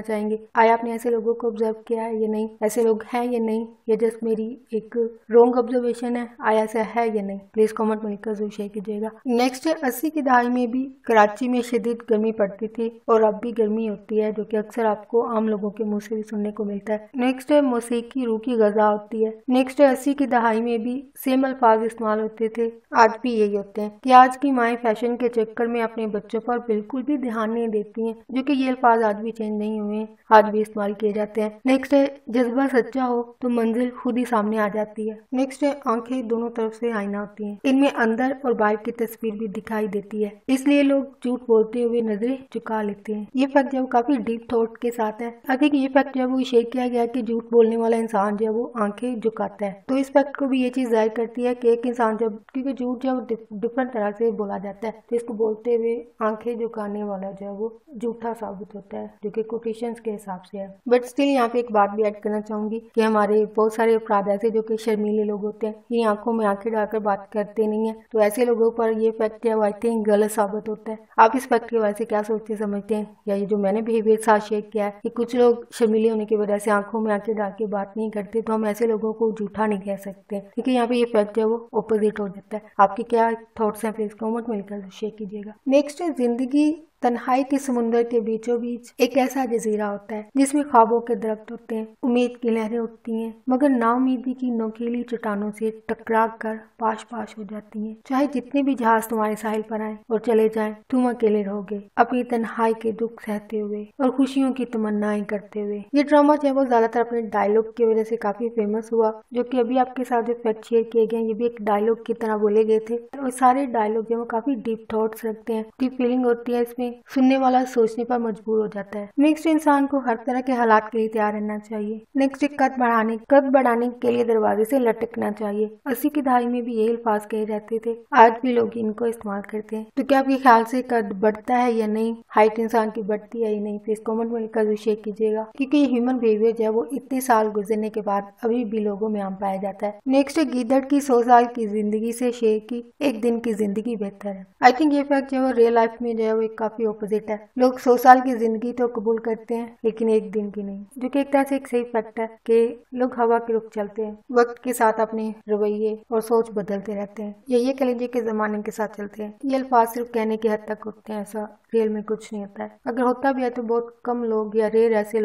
चाहेंगे? आया आपने ऐसे लोगों को ऑब्जर्व किया है या नहीं? ऐसे लोग हैं या नहीं? ये जस्ट मेरी एक रॉन्ग ऑब्जर्वेशन है? आया ऐसा है या नहीं? प्लीज कमेंट में लिखकर जरूर शेयर कीजिएगा। नेक्स्ट है 80 की दहाई में भी कराची में शदीद गर्मी पड़ती थी और अब भी गर्मी होती है, जो कि अक्सर आपको आम लोगों के मुंह से भी सुनने को मिलता है। नेक्स्ट है मौसीकी रूह की गजा होती है। नेक्स्ट है 80 की दहाई में भी सेम अल्फाज इस्तेमाल होते थे, आज भी यही होते हैं कि आज की माएँ फैशन के चक्कर में अपने बच्चों पर बिल्कुल भी ध्यान नहीं देती हैं, जो कि ये अल्फाज आज भी चेंज नहीं हुए हैं, आज भी इस्तेमाल किए जाते हैं। नेक्स्ट है जज्बा सच्चा हो तो मंजिल खुद ही सामने आ जाती है। नेक्स्ट है आंखें दोनों तरफ से आईना होती हैं, इनमें अंदर और बाहर की तस्वीर भी दिखाई देती है, इसलिए लोग झूठ बोलते हुए नजरें झुका लेते हैं। ये फैक्ट जब काफी डीप थॉट के साथ है। आई थिंक ये फैक्ट जब वो शेयर किया गया कि झूठ बोलने वाला इंसान जो है वो आंखें झुकाता है, तो इस फैक्ट को भी ये चीज जाहिर करती है कि एक इंसान जब, क्योंकि झूठ जब डिफरेंट तरह से बोला जाता है, तो इसको बोलते हुए आंखें झुकाने वाला जो है वो झूठा साबित होता है, जो कि कोटेशंस के हिसाब से है। बट स्टिल यहाँ पे एक बात भी ऐड करना चाहूंगी कि हमारे बहुत सारे अपराध ऐसे जो कि शर्मीले लोग होते हैं, ये आंखों में आंखें डालकर बात करते नहीं है, तो ऐसे लोगों पर ये फैक्ट है आई थिंक गलत साबित होता है। आप इस फैक्ट के वजह से क्या सोचते समझते हैं, या ये जो मैंने बिहेवियर साथ शेयर किया है कि कुछ लोग शर्मीले होने की वजह से आंखों में आंखें डाल के बात नहीं करते, तो हम ऐसे लोगों को झूठा नहीं कह सकते, क्योंकि यहाँ पे ये फैक्ट है वो ऑपोजिट हो जाता है। आपके क्या थॉट्स हैं प्लीज कमेंट में लिखकर शेयर कीजिएगा। नेक्स्ट है जिंदगी तन्हाई के समुद्र के बीचों बीच एक ऐसा जजीरा होता है जिसमें ख्वाबों के दरख्त होते हैं, उम्मीद की लहरें उठती हैं, मगर नाउमीदी की नोकीली चट्टानों से टकरा कर पाश पाश हो जाती हैं। चाहे जितने भी जहाज तुम्हारे साहिल पर आए और चले जाएं, तुम अकेले रहोगे अपनी तन्हाई के दुख सहते हुए और खुशियों की तमन्नाएं करते हुए। ये ड्रामा जो है वो ज्यादातर अपने डायलॉग की वजह से काफी फेमस हुआ, जो कि अभी आपके साथ जो फैक्ट शेयर किए गए ये भी एक डायलॉग की तरह बोले गए थे। और सारे डायलॉग जो काफी डीप थॉट्स रखते हैं, डीप फीलिंग होती है इसमें, सुनने वाला सोचने पर मजबूर हो जाता है। नेक्स्ट, इंसान को हर तरह के हालात के लिए तैयार रहना चाहिए। नेक्स्ट, कद बढ़ाने के लिए दरवाजे से लटकना चाहिए। 80 की दहाई में भी ये अल्फाज कहे जाते थे, आज भी लोग इनको इस्तेमाल करते हैं। तो क्या आपके ख्याल से कद बढ़ता है या नहीं, हाइट इंसान की बढ़ती है या नहीं, प्लीज कमेंट में लिखकर शेयर कीजिएगा, क्योंकि ये ह्यूमन बिहेवियर जो है वो इतने साल गुजरने के बाद अभी भी लोगों में आम पाया जाता है। नेक्स्ट, गीदड़ की 100 साल की जिंदगी से शेर की एक दिन की जिंदगी बेहतर है। आई थिंक ये फैक्ट जो है रियल लाइफ में जो है वो काफी ऑपोजिट है। लोग 100 साल की जिंदगी तो कबूल करते हैं लेकिन एक दिन की नहीं, जो कि एक तरह से एक सही फैक्ट है कि लोग हवा के रुख चलते हैं, वक्त के साथ अपने रवैये और सोच बदलते रहते हैं, ये कह लीजिए कि जमाने के साथ चलते हैं। ये अल्फाज सिर्फ कहने की हद तक होते हैं, ऐसा रियल में कुछ नहीं होता है। अगर होता भी है तो बहुत कम लोग या रेयर ऐसे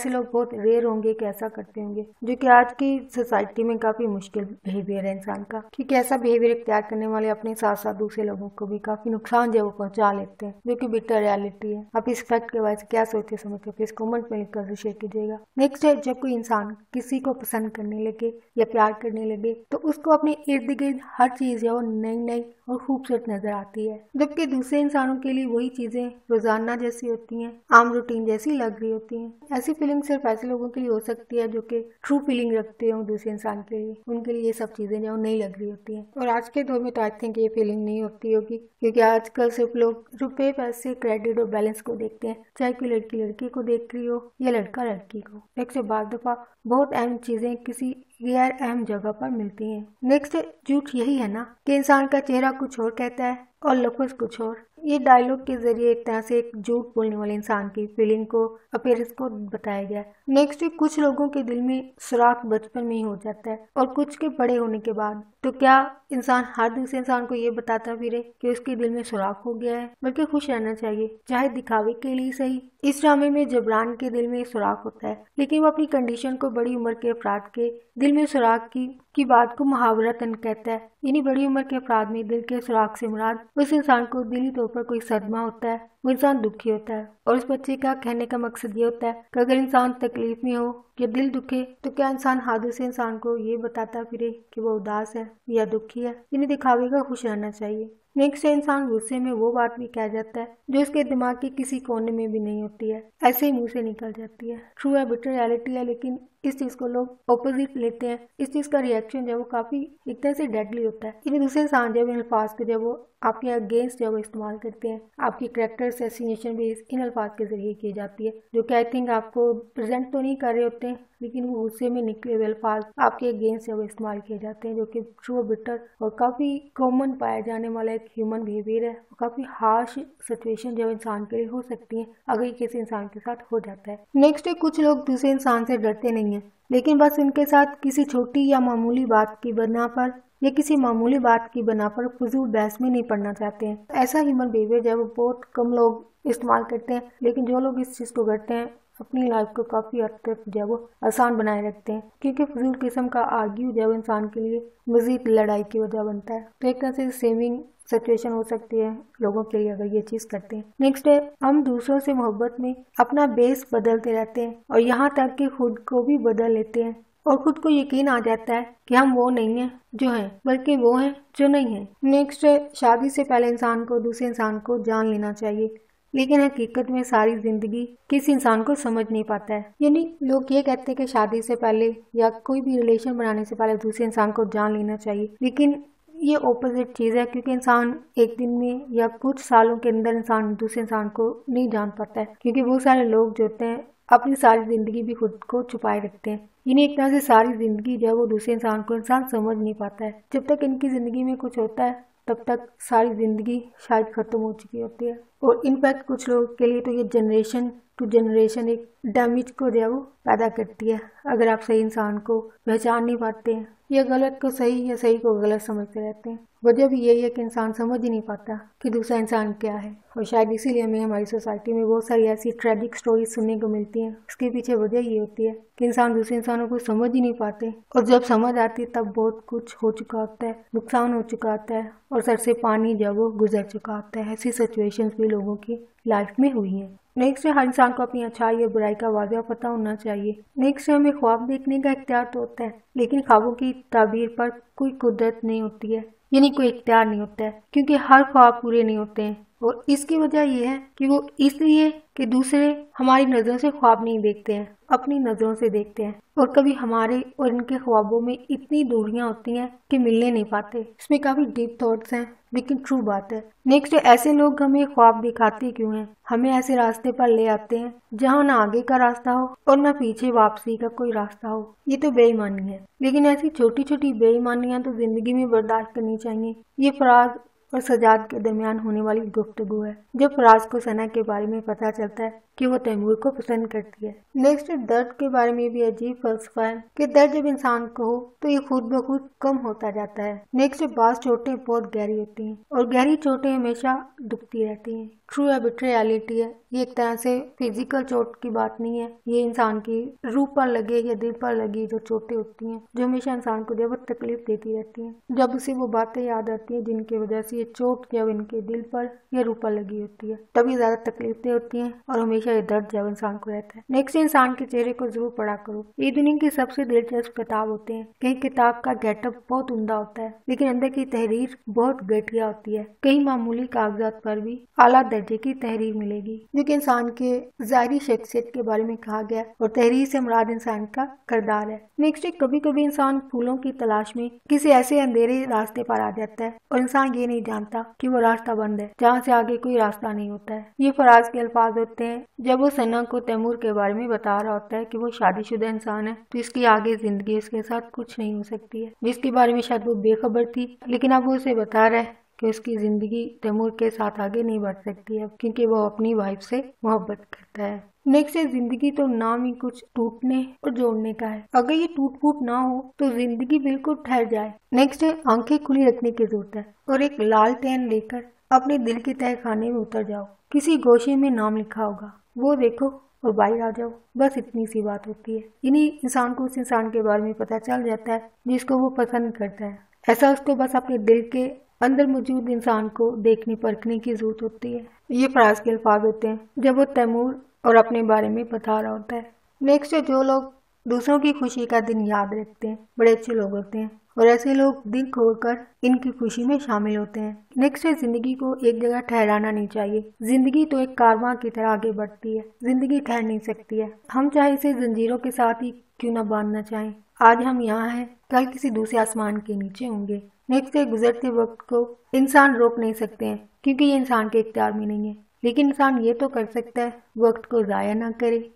लोग बहुत रेयर होंगे कि ऐसा करते होंगे, जो कि आज की सोसाइटी में काफी मुश्किल बिहेवियर है इंसान का, क्योंकि ऐसा बिहेवियर इख्तियार करने वाले अपने साथ साथ दूसरे लोगों को भी काफी नुकसान जो वो पहुंचा लेते हैं, जो कि बिटर रियलिटी है। आप इस फैक्ट के बारे में क्या सोचते समझते प्लीज कमेंट में लिखकर शेयर कीजिएगा। नेक्स्ट है, जब कोई इंसान किसी को पसंद करने लगे या प्यार करने लगे तो उसको अपने इर्द गिर्द हर चीज है वो नई नई और खूबसूरत नजर आती है, जबकि दूसरे इंसानों के लिए वही चीजें रोजाना जैसी होती हैं, आम रूटीन जैसी लग रही होती हैं। ऐसी फीलिंग सिर्फ ऐसे लोगों के लिए हो सकती है जो कि ट्रू फीलिंग रखते हो दूसरे इंसान के लिए, उनके लिए ये सब चीजें जो नहीं लग रही होती हैं। और आज के दौर में तो आई थिंक ये फीलिंग नहीं होती होगी, क्योंकि आजकल सिर्फ लोग रुपए, पैसे, क्रेडिट और बैलेंस को देखते हैं, चाहे कोई लड़की लड़के को देख रही हो या लड़का लड़की को। नेक्स्ट, बाद दफा बहुत अहम चीजें किसी गैर अहम जगह पर मिलती हैं। नेक्स्ट, झूठ यही है ना कि इंसान का चेहरा कुछ और कहता है और लफ्ज कुछ और। ये डायलॉग के जरिए एक तरह से एक झूठ बोलने वाले इंसान की फीलिंग को, अपीयरेंस को बताया गया है। नेक्स्ट, कुछ लोगों के दिल में सुराख बचपन में ही हो जाता है और कुछ के बड़े होने के बाद। तो क्या इंसान हर दूसरे इंसान को ये बताता फिरे कि उसके दिल में सुराख हो गया है? बल्कि खुश रहना चाहिए, चाहे दिखावे के लिए सही। इस ड्रामे में जबरान के दिल में सुराख होता है, लेकिन वो अपनी कंडीशन को बड़ी उम्र के अफराद के दिल में सुराख की बात को मुहावरतन कहता है। यानी बड़ी उम्र के अफराद में दिल के सुराख से मुराद उस इंसान को दिली तौर पर कोई सदमा होता है, वो इंसान दुखी होता है। और इस बच्चे का कहने का मकसद ये होता है कि अगर इंसान तकलीफ में हो या दिल दुखे तो क्या इंसान हर दूसरे इंसान को ये बताता फिरे कि वो उदास है या दुखी है? यानी दिखावेगा खुश रहना चाहिए। नेक्स्ट, इंसान गुस्से में वो बात भी कह जाता है जो उसके दिमाग के किसी कोने में भी नहीं होती है, ऐसे ही मुंह से निकल जाती है। ट्रू है, बिटर रियलिटी है, लेकिन इस चीज को लोग ऑपोजिट लेते हैं। इस चीज का रिएक्शन जो वो काफी एक तरह से डेडली होता है। इन दूसरे इंसान जब इन अल्फाज को जब वो आपके अगेंस्ट जब वो इस्तेमाल करते हैं, आपकी कैरेक्टर असैसिनेशन भी इन अल्फाज के जरिए की जाती है, जो कि आई थिंक आपको प्रेजेंट तो नहीं कर रहे होते हैं, लेकिन वो गुस्से में निकले हुए अल्फाज आपके अगेंस्ट जब इस्तेमाल किए जाते हैं, जो कि ट्रू बिटर और काफी कॉमन पाया जाने वाला एक ह्यूमन बिहेवियर है। काफी हार्श सिचुएशन जब इंसान के लिए हो सकती है अगर ये किसी इंसान के साथ हो जाता है। नेक्स्ट, कुछ लोग दूसरे इंसान से डरते नहीं है, लेकिन बस उनके साथ किसी छोटी या मामूली बात की बना पर या किसी मामूली बात की बना पर फजूल बहस में नहीं पड़ना चाहते हैं। ऐसा ह्यूमन बिहेवियर जब बहुत कम लोग इस्तेमाल करते हैं, लेकिन जो लोग इस चीज को करते हैं अपनी लाइफ को काफी हद तक जो वो आसान बनाए रखते हैं, क्योंकि फजूल किस्म का आर्ग्यू जो इंसान के लिए मजीद लड़ाई की वजह बनता है। तो एक तरह से सेविंग सिचुएशन हो सकती है लोगों के लिए अगर ये चीज करते हैं। नेक्स्ट है, हम दूसरों से मोहब्बत में अपना बेस बदलते रहते हैं और यहाँ तक कि खुद को भी बदल लेते हैं और खुद को यकीन आ जाता है कि हम वो नहीं है जो है, बल्कि वो है जो नहीं है। नेक्स्ट है, शादी से पहले इंसान को दूसरे इंसान को जान लेना चाहिए, लेकिन हकीकत में सारी जिंदगी किसी इंसान को समझ नहीं पाता है। यानी लोग ये कहते हैं कि शादी से पहले या कोई भी रिलेशन बनाने से पहले दूसरे इंसान को जान लेना चाहिए, लेकिन ये ऑपोजिट चीज है, क्योंकि इंसान एक दिन में या कुछ सालों के अंदर इंसान दूसरे इंसान को नहीं जान पाता है, क्योंकि वो सारे लोग जो होते हैं अपनी सारी जिंदगी भी खुद को छुपाए रखते हैं। यानी एक तरह से सारी जिंदगी जो है वो दूसरे इंसान को इंसान समझ नहीं पाता है। जब तक इनकी जिंदगी में कुछ होता है तब तक सारी जिंदगी शायद खत्म हो चुकी होती है। और इनफैक्ट कुछ लोगों के लिए तो ये जनरेशन टू जनरेशन एक डैमेज को जो है वो पैदा करती है, अगर आप सही इंसान को पहचान नहीं पाते हैं या गलत को सही या सही को गलत समझते रहते हैं। वजह भी यही है कि इंसान समझ ही नहीं पाता कि दूसरा इंसान क्या है, और शायद इसीलिए हमें हमारी सोसाइटी में बहुत सारी ऐसी ट्रेजिक स्टोरी सुनने को मिलती हैं। इसके पीछे वजह ये होती है कि इंसान दूसरे इंसानों को समझ ही नहीं पाते, और जब समझ आती है तब बहुत कुछ हो चुका होता है, नुकसान हो चुका होता है, और सर से पानी जब वो गुजर चुका होता है। ऐसी सिचुएशंस भी लोगों की लाइफ में हुई हैं। नेक्स्ट है, हर इंसान को अपनी अच्छाई और बुराई का वाज़ेह पता होना चाहिए। नेक्स्ट है, हमें ख्वाब देखने का इख्तियार तो होता है, लेकिन ख्वाबों की ताबीर पर कोई कुदरत नहीं होती है, यानी कोई इख्तियार नहीं होता है, क्योंकि हर ख्वाब पूरे नहीं होते हैं। और इसकी वजह यह है कि वो इसलिए कि दूसरे हमारी नज़रों से ख्वाब नहीं देखते हैं, अपनी नज़रों से देखते हैं, और कभी हमारे और इनके ख्वाबों में इतनी दूरियां होती हैं कि मिलने नहीं पाते। इसमें काफ़ी डीप थॉट्स हैं, लेकिन ट्रू बात है। नेक्स्ट, ऐसे लोग हमें ख्वाब दिखाते क्यों हैं? हमें ऐसे रास्ते पर ले आते हैं जहाँ ना आगे का रास्ता हो और ना पीछे वापसी का कोई रास्ता हो। ये तो बेईमानी है, लेकिन ऐसी छोटी छोटी बेईमानियां तो जिंदगी में बर्दाश्त करनी चाहिए। ये फराज और सजाद के दरमियान होने वाली गुफ्तगू है। जब फराज को सना के बारे में पता चलता है कि वो तैमूर को पसंद करती है। नेक्स्ट, दर्द के बारे में भी अजीब फलसफा है कि दर्द जब इंसान को हो तो ये खुद ब खुद कम होता जाता है। नेक्स्ट, बात चोटें बहुत गहरी होती हैं, और गहरी चोटें हमेशा दुखती रहती हैं। ट्रू एबिट रियलिटी है, ये एक तरह से फिजिकल चोट की बात नहीं है, ये इंसान की रूह पर लगे या दिल पर लगी जो चोटें होती हैं, जो हमेशा इंसान को जब तकलीफ देती रहती हैं। जब उसे वो बातें याद आती हैं जिनकी वजह से ये चोट जब इनके दिल पर या रूह पर लगी होती है, तभी ज्यादा तकलीफें होती हैं, और हमेशा ये दर्द जब इंसान को रहता है। नेक्स्ट, इंसान के चेहरे को जरूर पढ़ा करो। ये दुनिया की सबसे दिलचस्प किताब होते हैं। कहीं किताब का गेटअप बहुत उम्दा होता है, लेकिन अंदर की तहरीर बहुत घटिया होती है। कई मामूली कागजात पर भी आला दर्जे की तहरीर मिलेगी, जो कि इंसान के ज़ाहिरी शख्सियत के बारे में कहा गया, और तहरीर से मुराद इंसान का किरदार है। नेक्स्ट, कभी कभी इंसान फूलों की तलाश में किसी ऐसे अंधेरे रास्ते पर आ जाता है, और इंसान ये नहीं जानता कि वो रास्ता बंद है, जहाँ से आगे कोई रास्ता नहीं होता है। ये फराज के अल्फाज होते हैं जब वो सना को तैमूर के बारे में बता रहा होता है कि वो शादीशुदा इंसान है, तो इसकी आगे जिंदगी उसके साथ कुछ नहीं हो सकती है, जिसके बारे में शायद वो बेखबर थी, लेकिन अब वो उसे बता रहा है कि उसकी जिंदगी तैमूर के साथ आगे नहीं बढ़ सकती है, क्योंकि वो अपनी वाइफ से मोहब्बत करता है। नेक्स्ट है, जिंदगी तो नाम ही कुछ टूटने और जोड़ने का है। अगर ये टूट फूट ना हो तो जिंदगी बिल्कुल ठहर जाए। नेक्स्ट है, आंखें खुली रखने की जरूरत है, और एक लालटेन लेकर अपने दिल के तह खाने में उतर जाओ। किसी गोशे में नाम लिखा होगा, वो देखो और बाहर आ जाओ। बस इतनी सी बात होती है। इन्हीं इंसान को उस इंसान के बारे में पता चल जाता है जिसको वो पसंद करता है। ऐसा उसको बस अपने दिल के अंदर मौजूद इंसान को देखने परखने की जरूरत होती है। ये फराज के अल्फाज होते हैं जब वो तैमूर और अपने बारे में बता रहा होता है। नेक्स्ट है, जो लोग दूसरों की खुशी का दिन याद रखते हैं बड़े अच्छे लोग होते हैं, और ऐसे लोग दिल खोलकर इनकी खुशी में शामिल होते हैं। नेक्स्ट है, जिंदगी को एक जगह ठहराना नहीं चाहिए। जिंदगी तो एक कारवां की तरह आगे बढ़ती है, जिंदगी ठहर नहीं सकती है। हम चाहे इसे जंजीरों के साथ ही क्यों न बांधना चाहें। आज हम यहाँ हैं, कल किसी दूसरे आसमान के नीचे होंगे। नेक्स्ट है, गुजरते वक्त को इंसान रोक नहीं सकते हैं, क्योंकि ये इंसान के इख्तियार में नहीं है, लेकिन इंसान ये तो कर सकता है वक्त को जाया ना करे।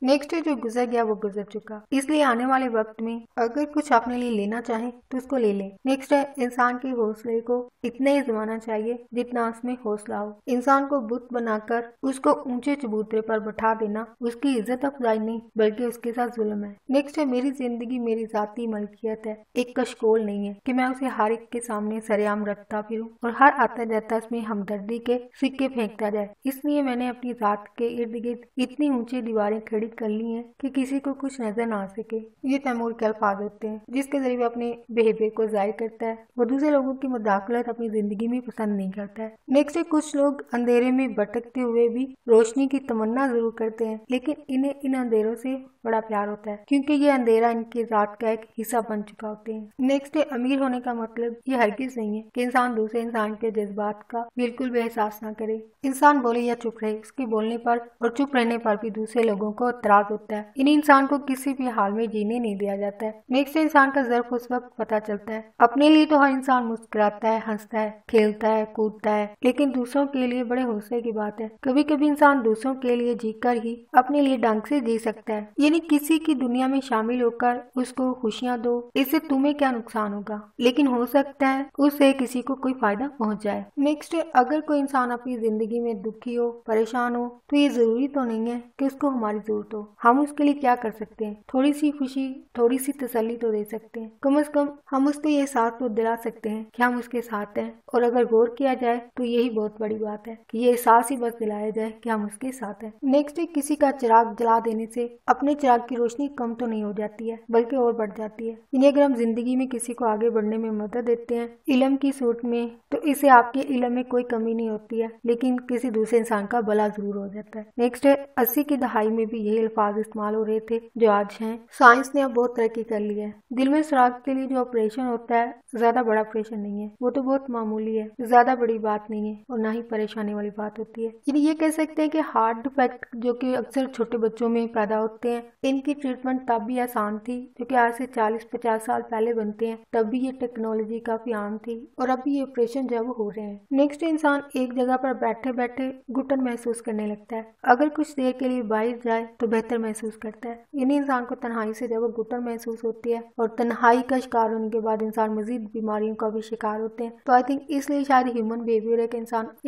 नेक्स्ट है, जो गुजर गया वो गुजर चुका, इसलिए आने वाले वक्त में अगर कुछ अपने लिए लेना चाहे तो उसको ले लें। नेक्स्ट है, इंसान के हौसले को इतना ही जमाना चाहिए जितना उसमें हौसला हो। इंसान को बुत बनाकर उसको ऊंचे चबूतरे पर बैठा देना उसकी इज्जत अफजाई नहीं बल्कि उसके साथ जुल्म है। नेक्स्ट है, मेरी जिंदगी मेरी जाती मलकियत है, एक कशकोल नहीं है कि मैं उसे हर एक के सामने सरेआम रखता फिरूं और हर आता जाता उसमें हमदर्दी के सिक्के फेंकता जाए। इसलिए मैंने अपनी जात के इर्द गिर्द इतनी ऊंची दीवारें खड़ी कर ली हैं कि किसी को कुछ नजर ना आ सके। ये तैमूर के अल्फाज होते हैं जिसके जरिए वो अपने बिहेवियर को जाहिर करता है। वो दूसरे लोगों की मुदाखलत अपनी जिंदगी में पसंद नहीं करता है। नेक्स्ट है, कुछ लोग अंधेरे में भटकते हुए भी रोशनी की तमन्ना जरूर करते हैं, लेकिन इन्हें इन अंधेरों से बड़ा प्यार होता है क्योंकि ये अंधेरा इनकी जात का एक हिस्सा बन चुका होते हैं। नेक्स्ट है, अमीर होने का मतलब ये हरगिज नहीं है कि इंसान दूसरे इंसान के जज्बात का बिल्कुल भी एहसास ना करे। इंसान बोले या चुप रहे, उसके बोलने पर और चुप रहने पर भी दूसरे लोगों को इतराज होता है। इन इंसान को किसी भी हाल में जीने नहीं दिया जाता है। नेक्स्ट इंसान का ज़र्फ उस वक्त पता चलता है। अपने लिए तो हर इंसान मुस्कुराता है, हंसता है, खेलता है, कूदता है, लेकिन दूसरों के लिए बड़े हौसले की बात है। कभी कभी इंसान दूसरों के लिए जीकर ही अपने लिए ढंग से जी सकता है, यानी किसी की दुनिया में शामिल होकर उसको खुशियाँ दो, इससे तुम्हें क्या नुकसान होगा, लेकिन हो सकता है उससे किसी को कोई फायदा पहुँच जाए। नेक्स्ट, अगर कोई इंसान अपनी जिंदगी में दुखी हो, परेशान हो, तो ये जरूरी तो नहीं है कि उसको हमारी जरूरत तो हम उसके लिए क्या कर सकते हैं? थोड़ी सी खुशी, थोड़ी सी तसल्ली तो दे सकते हैं। कम से कम हम उसको ये एहसास तो दिला सकते हैं कि हम उसके साथ हैं। और अगर गौर किया जाए तो यही बहुत बड़ी बात है कि ये एहसास ही बस दिलाया जाए कि हम उसके साथ हैं। नेक्स्ट है, किसी का चिराग जला देने से अपने चिराग की रोशनी कम तो नहीं हो जाती है, बल्कि और बढ़ जाती है। यानी अगर हम जिंदगी में किसी को आगे बढ़ने में मदद देते हैं इल्म की सूरत में, तो इससे आपके इल्म में कोई कमी नहीं होती है, लेकिन किसी दूसरे इंसान का भला जरूर हो जाता है। नेक्स्ट है, 80 की दहाई में भी यही अल्फाज इस्तेमाल हो रहे थे जो आज हैं। साइंस ने अब बहुत तरक्की कर ली है। दिल में सुराख के लिए जो ऑपरेशन होता है ज्यादा बड़ा ऑपरेशन नहीं है, वो तो बहुत मामूली है, ज्यादा बड़ी बात नहीं है और ना ही परेशानी वाली बात होती है। यानी ये कह सकते हैं कि हार्ट डिफेक्ट जो कि अक्सर छोटे बच्चों में पैदा होते हैं, इनकी ट्रीटमेंट तब भी आसान थी जो कि आज से 40-50 साल पहले बनते हैं। तब भी ये टेक्नोलॉजी काफी आम थी और अभी ये ऑपरेशन जो है वो हो रहे हैं। नेक्स्ट, इंसान एक जगह पर बैठे बैठे घुटन महसूस करने लगता है। अगर कुछ देर के लिए बाहर जाए तो बेहतर महसूस करता है। यानी इंसान को तन्हाई से जब घुटन महसूस होती है और तन्हाई का शिकार होने के बाद इंसान मजीद बीमारियों का भी शिकार होते हैं। तो आई थिंक इसलिए शायद ह्यूमन बिहेवियर है कि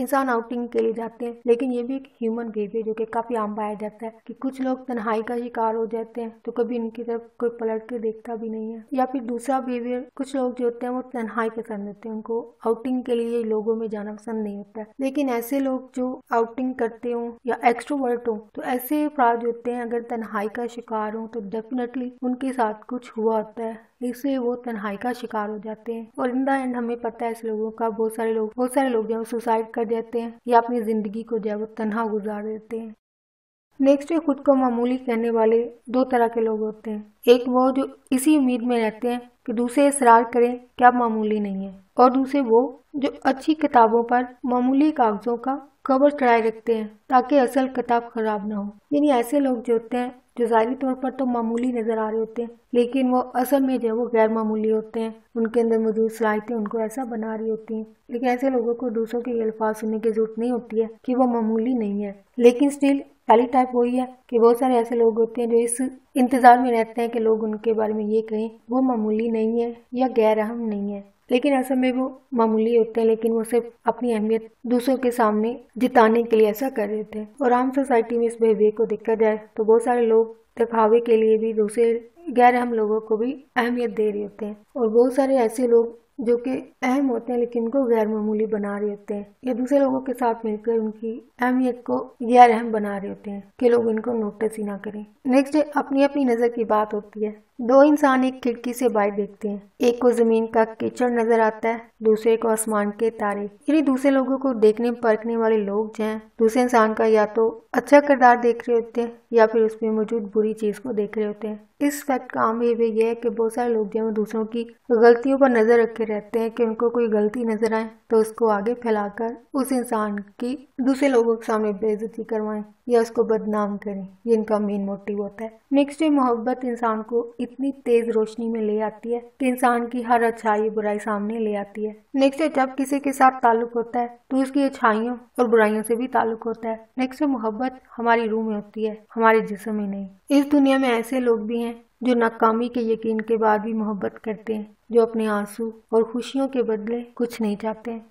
इंसान आउटिंग के लिए जाते हैं, लेकिन ये भी एक ह्यूमन बिहेवियर जो कि काफी आम पाया जाता है कि कुछ लोग तन्हाई का शिकार हो जाते हैं तो कभी इनकी तरफ कोई पलट के देखता भी नहीं है। या फिर दूसरा बिहेवियर, कुछ लोग जो होते हैं वो तन्हाई पसंद होते हैं, उनको आउटिंग के लिए लोगों में जाना पसंद नहीं होता है। लेकिन ऐसे लोग जो आउटिंग करते हो या एक्सट्रोवर्ट हो, तो ऐसे अफराद होते हैं अगर तन्हाई का शिकार हो तो डेफिनेटली उनके साथ कुछ हुआ होता है, इसलिए वो तन्हाई का शिकार हो जाते हैं। और इन द एंड हमें पता है ऐसे लोगों का बहुत सारे लोग जो सुसाइड कर देते हैं या अपनी जिंदगी को जो है वो तन्हा गुजार देते हैं। नेक्स्ट है, खुद को मामूली कहने वाले दो तरह के लोग होते हैं। एक वो जो इसी उम्मीद में रहते हैं कि दूसरे इसरार करें कि आप मामूली नहीं है, और दूसरे वो जो अच्छी किताबों पर मामूली कागजों का कवर चढ़ाए रखते हैं ताकि असल किताब खराब ना हो। यानी ऐसे लोग जो होते हैं जो ज़ाहिरी तौर पर तो मामूली नजर आ रहे होते हैं, लेकिन वो असल में जो है वो गैर मामूली होते हैं। उनके अंदर मौजूद सलाहियतें उनको ऐसा बना रही होती हैं। लेकिन ऐसे लोगों को दूसरों के अल्फाज सुनने की जरूरत नहीं होती है कि वो मामूली नहीं है। लेकिन स्टिल पहली टाइप वही है कि बहुत सारे ऐसे लोग होते हैं जो इस इंतजार में रहते हैं कि लोग उनके बारे में ये कहें वो मामूली नहीं है या गैर अहम नहीं है। लेकिन ऐसा में वो मामूली होते हैं, लेकिन वो सिर्फ अपनी अहमियत दूसरों के सामने जिताने के लिए ऐसा कर रहे थे। और आम सोसाइटी में इस बिहेवियर को देखा जाए तो बहुत सारे लोग दिखावे के लिए भी दूसरे गैर अहम लोगों को भी अहमियत दे रहे होते हैं, और बहुत सारे ऐसे लोग जो कि अहम होते हैं लेकिन उनको गैर मामूली बना रहे होते हैं, या दूसरे लोगों के साथ मिलकर उनकी अहमियत को गैर अहम बना रहे होते हैं कि लोग इनको नोटिस ही ना करें। नेक्स्ट, अपनी अपनी नजर की बात होती है। दो इंसान एक खिड़की से बाहर देखते हैं, एक को जमीन का कीचड़ नजर आता है, दूसरे को आसमान के तारे। यानी दूसरे लोगों को देखने परखने वाले लोग जो हैं दूसरे इंसान का या तो अच्छा किरदार देख रहे होते हैं या फिर उसमें मौजूद बुरी चीज को देख रहे होते हैं। इस फैक्ट का आम बिहेवियर यह है कि बहुत सारे लोग जो है दूसरों की गलतियों पर नजर रखे रहते हैं कि उनको कोई गलती नजर आए तो उसको आगे फैलाकर उस इंसान की दूसरे लोगों के सामने बेइज्जती करवाएं या उसको बदनाम करें। ये इनका मेन मोटिव होता है। नेक्स्ट, मोहब्बत इंसान को इतनी तेज रोशनी में ले आती है कि इंसान की हर अच्छाई बुराई सामने ले आती है। नेक्स्ट, जब किसी के साथ ताल्लुक होता है तो उसकी अच्छाइयों और बुराइयों से भी ताल्लुक होता है। नेक्स्ट, मोहब्बत हमारी रूह में होती है, हमारे जिस्म में नहीं। इस दुनिया में ऐसे लोग भी हैं जो नाकामी के यकीन के बाद भी मोहब्बत करते हैं, जो अपने आंसू और खुशियों के बदले कुछ नहीं चाहते हैं।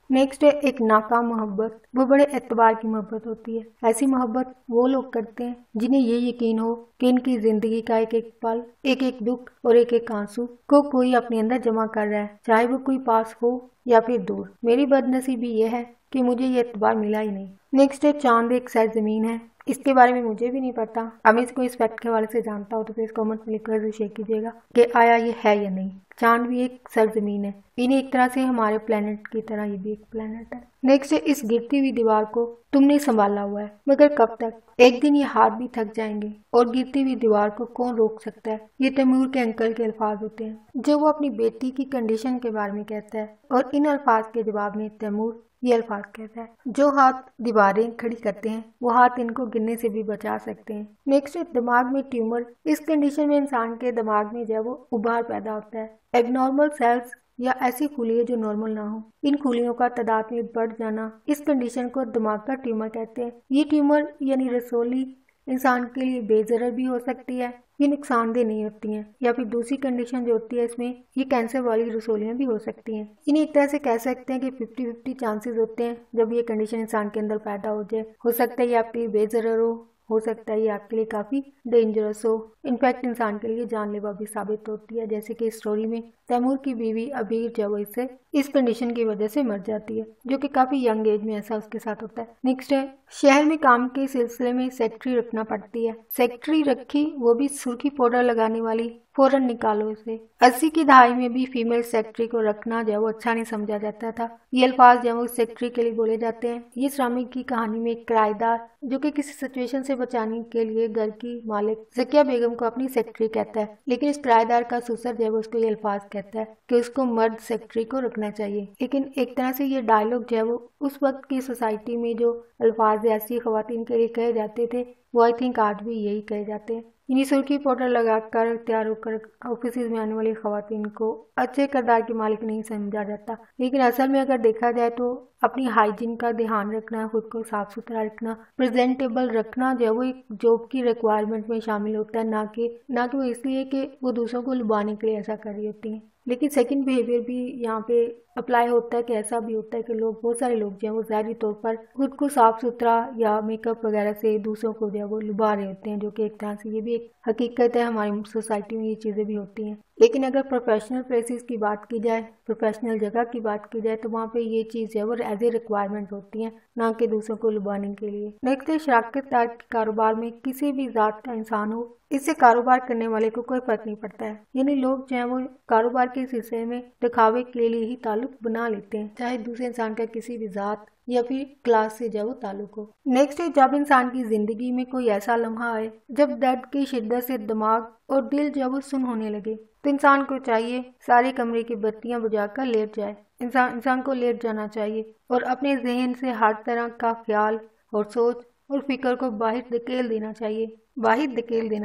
नेक्स्ट है एक नाकाम मोहब्बत। वो बड़े एतबार की मोहब्बत होती है। ऐसी मोहब्बत वो लोग करते हैं जिन्हें ये यकीन हो कि इनकी जिंदगी का एक एक पल, एक एक दुख और एक एक आंसू को कोई अपने अंदर जमा कर रहा है, चाहे वो कोई पास हो या फिर दूर। मेरी बदनसीबी ये है कि मुझे ये एतबार मिला ही नहीं। नेक्स्ट है चांद एक सर जमीन है। इसके बारे में मुझे भी नहीं पता, हमें इसको इस फैक्ट के हवाले से जानता हो तो प्लीज कमेंट में लिखकर शेयर कीजिएगा कि आया ये है या नहीं। चांद भी एक सरजमीन है, इन्हें एक तरह से हमारे प्लेनेट की तरह ये भी एक प्लेनेट है। नेक्स्ट है इस गिरती हुई दीवार को तुमने संभाला हुआ है, मगर कब तक? एक दिन ये हाथ भी थक जाएंगे और गिरती हुई दीवार को कौन रोक सकता है। ये तैमूर के अंकल के अल्फाज होते हैं जो वो अपनी बेटी की कंडीशन के बारे में कहता है, और इन अल्फाज के जवाब में तैमूर ये अल्फाज कहता है, जो हाथ दीवारें खड़ी करते हैं वो हाथ इनको गिरने से भी बचा सकते हैं। नेक्स्ट, दिमाग में ट्यूमर। इस कंडीशन में इंसान के दिमाग में जो वो उभार पैदा होता है। एबनॉर्मल सेल्स या ऐसी खुलियां जो नॉर्मल ना हो, इन खुलियों का तादाद में बढ़ जाना, इस कंडीशन को दिमाग का ट्यूमर कहते हैं। ये ट्यूमर यानी रसोली इंसान के लिए बेजरर भी हो सकती है, ये नुकसानदेह नहीं होती हैं। या फिर दूसरी कंडीशन जो होती है इसमें ये कैंसर वाली रसोलियां भी हो सकती हैं। इन्हें एक तरह से कह सकते हैं कि 50-50 चांसेस होते हैं जब ये कंडीशन इंसान के अंदर पैदा हो जाए। हो सकता है ये आपके लिए बेजरर हो हो सकता है ये आपके लिए काफी डेंजरस हो, इनफैक्ट इंसान के लिए जानलेवा भी साबित होती है। जैसे कि स्टोरी में तैमूर की बीवी अबीर जो इससे इस कंडीशन की वजह से मर जाती है, जो कि काफी यंग एज में ऐसा उसके साथ होता है। नेक्स्ट है, शहर में काम के सिलसिले में सेक्रेटरी रखना पड़ती है। सेक्रेटरी रखी, वो भी सुर्खी पाउडर लगाने वाली, फौरन निकालो उसे। 80 की दहाई में भी फीमेल सेक्रेटरी को रखना जो है वो अच्छा नहीं समझा जाता था। ये अल्फाज जो है वो सेक्रेटरी के लिए बोले जाते हैं। ये ड्रामे की कहानी में एक किराएदार जो कि किसी सिचुएशन से बचाने के लिए घर की मालिक जकिया बेगम को अपनी सेक्रेटरी कहता है, लेकिन इस किराएदार का ससुर जो है उसको ये अल्फाज कहता है कि उसको मर्द सेक्रेटरी को रखना चाहिए। लेकिन एक तरह से ये डायलॉग जो है वो उस वक्त की सोसाइटी में जो अल्फाज ऐसी खवातीन के लिए कहे जाते थे, वो आई थिंक आज भी यही कहे जाते हैं। इन्हीं सुर्खी पाउडर लगाकर तैयार होकर ऑफिस में आने वाली खवातीन को अच्छे किरदार की मालिक नहीं समझा जाता, लेकिन असल में अगर देखा जाए तो अपनी हाइजीन का ध्यान रखना, खुद को साफ सुथरा रखना, प्रेजेंटेबल रखना जो है वो एक जॉब की रिक्वायरमेंट में शामिल होता है, ना कि वो इसलिए कि वो दूसरों को लुभाने के लिए ऐसा कर रही होती हैं। लेकिन सेकंड बिहेवियर भी यहाँ पे अप्लाई होता है कि ऐसा भी होता है कि बहुत सारे लोग जो है वो ज़ाहिरी तौर पर खुद को साफ सुथरा या मेकअप वगैरह से दूसरों को जो है वो लुभा रहे होते हैं, जो कि एक तरह से ये भी एक हकीकत है। हमारी सोसाइटी में ये चीज़ें भी होती हैं। लेकिन अगर प्रोफेशनल प्लेसेस की बात की जाए, प्रोफेशनल जगह की बात की जाए, तो वहाँ पे ये चीज़ है वो एज ए रिक्वायरमेंट होती है, ना कि दूसरों को लुभाने के लिए। नेक्स्ट है, शराकत दार के कारोबार में किसी भी जात का इंसान हो, इससे कारोबार करने वाले को कोई फर्क नहीं पड़ता है। यानी लोग जो है वो कारोबार के सिलसिले में दिखावे के लिए ही ताल्लुक बना लेते हैं, चाहे दूसरे इंसान का किसी भी जात या फिर क्लास से जो ताल्लुक हो। नेक्स्ट है, जब इंसान की जिंदगी में कोई ऐसा लम्हा आए जब दर्द की शिद्दत से दिमाग और दिल जो वो सुन होने लगे, तो इंसान को चाहिए सारे कमरे की बत्तियां बुझाकर लेट जाए। इंसान को लेट जाना चाहिए और अपने जहन से हर तरह का ख्याल और सोच और फिक्र को बाहर धकेल देना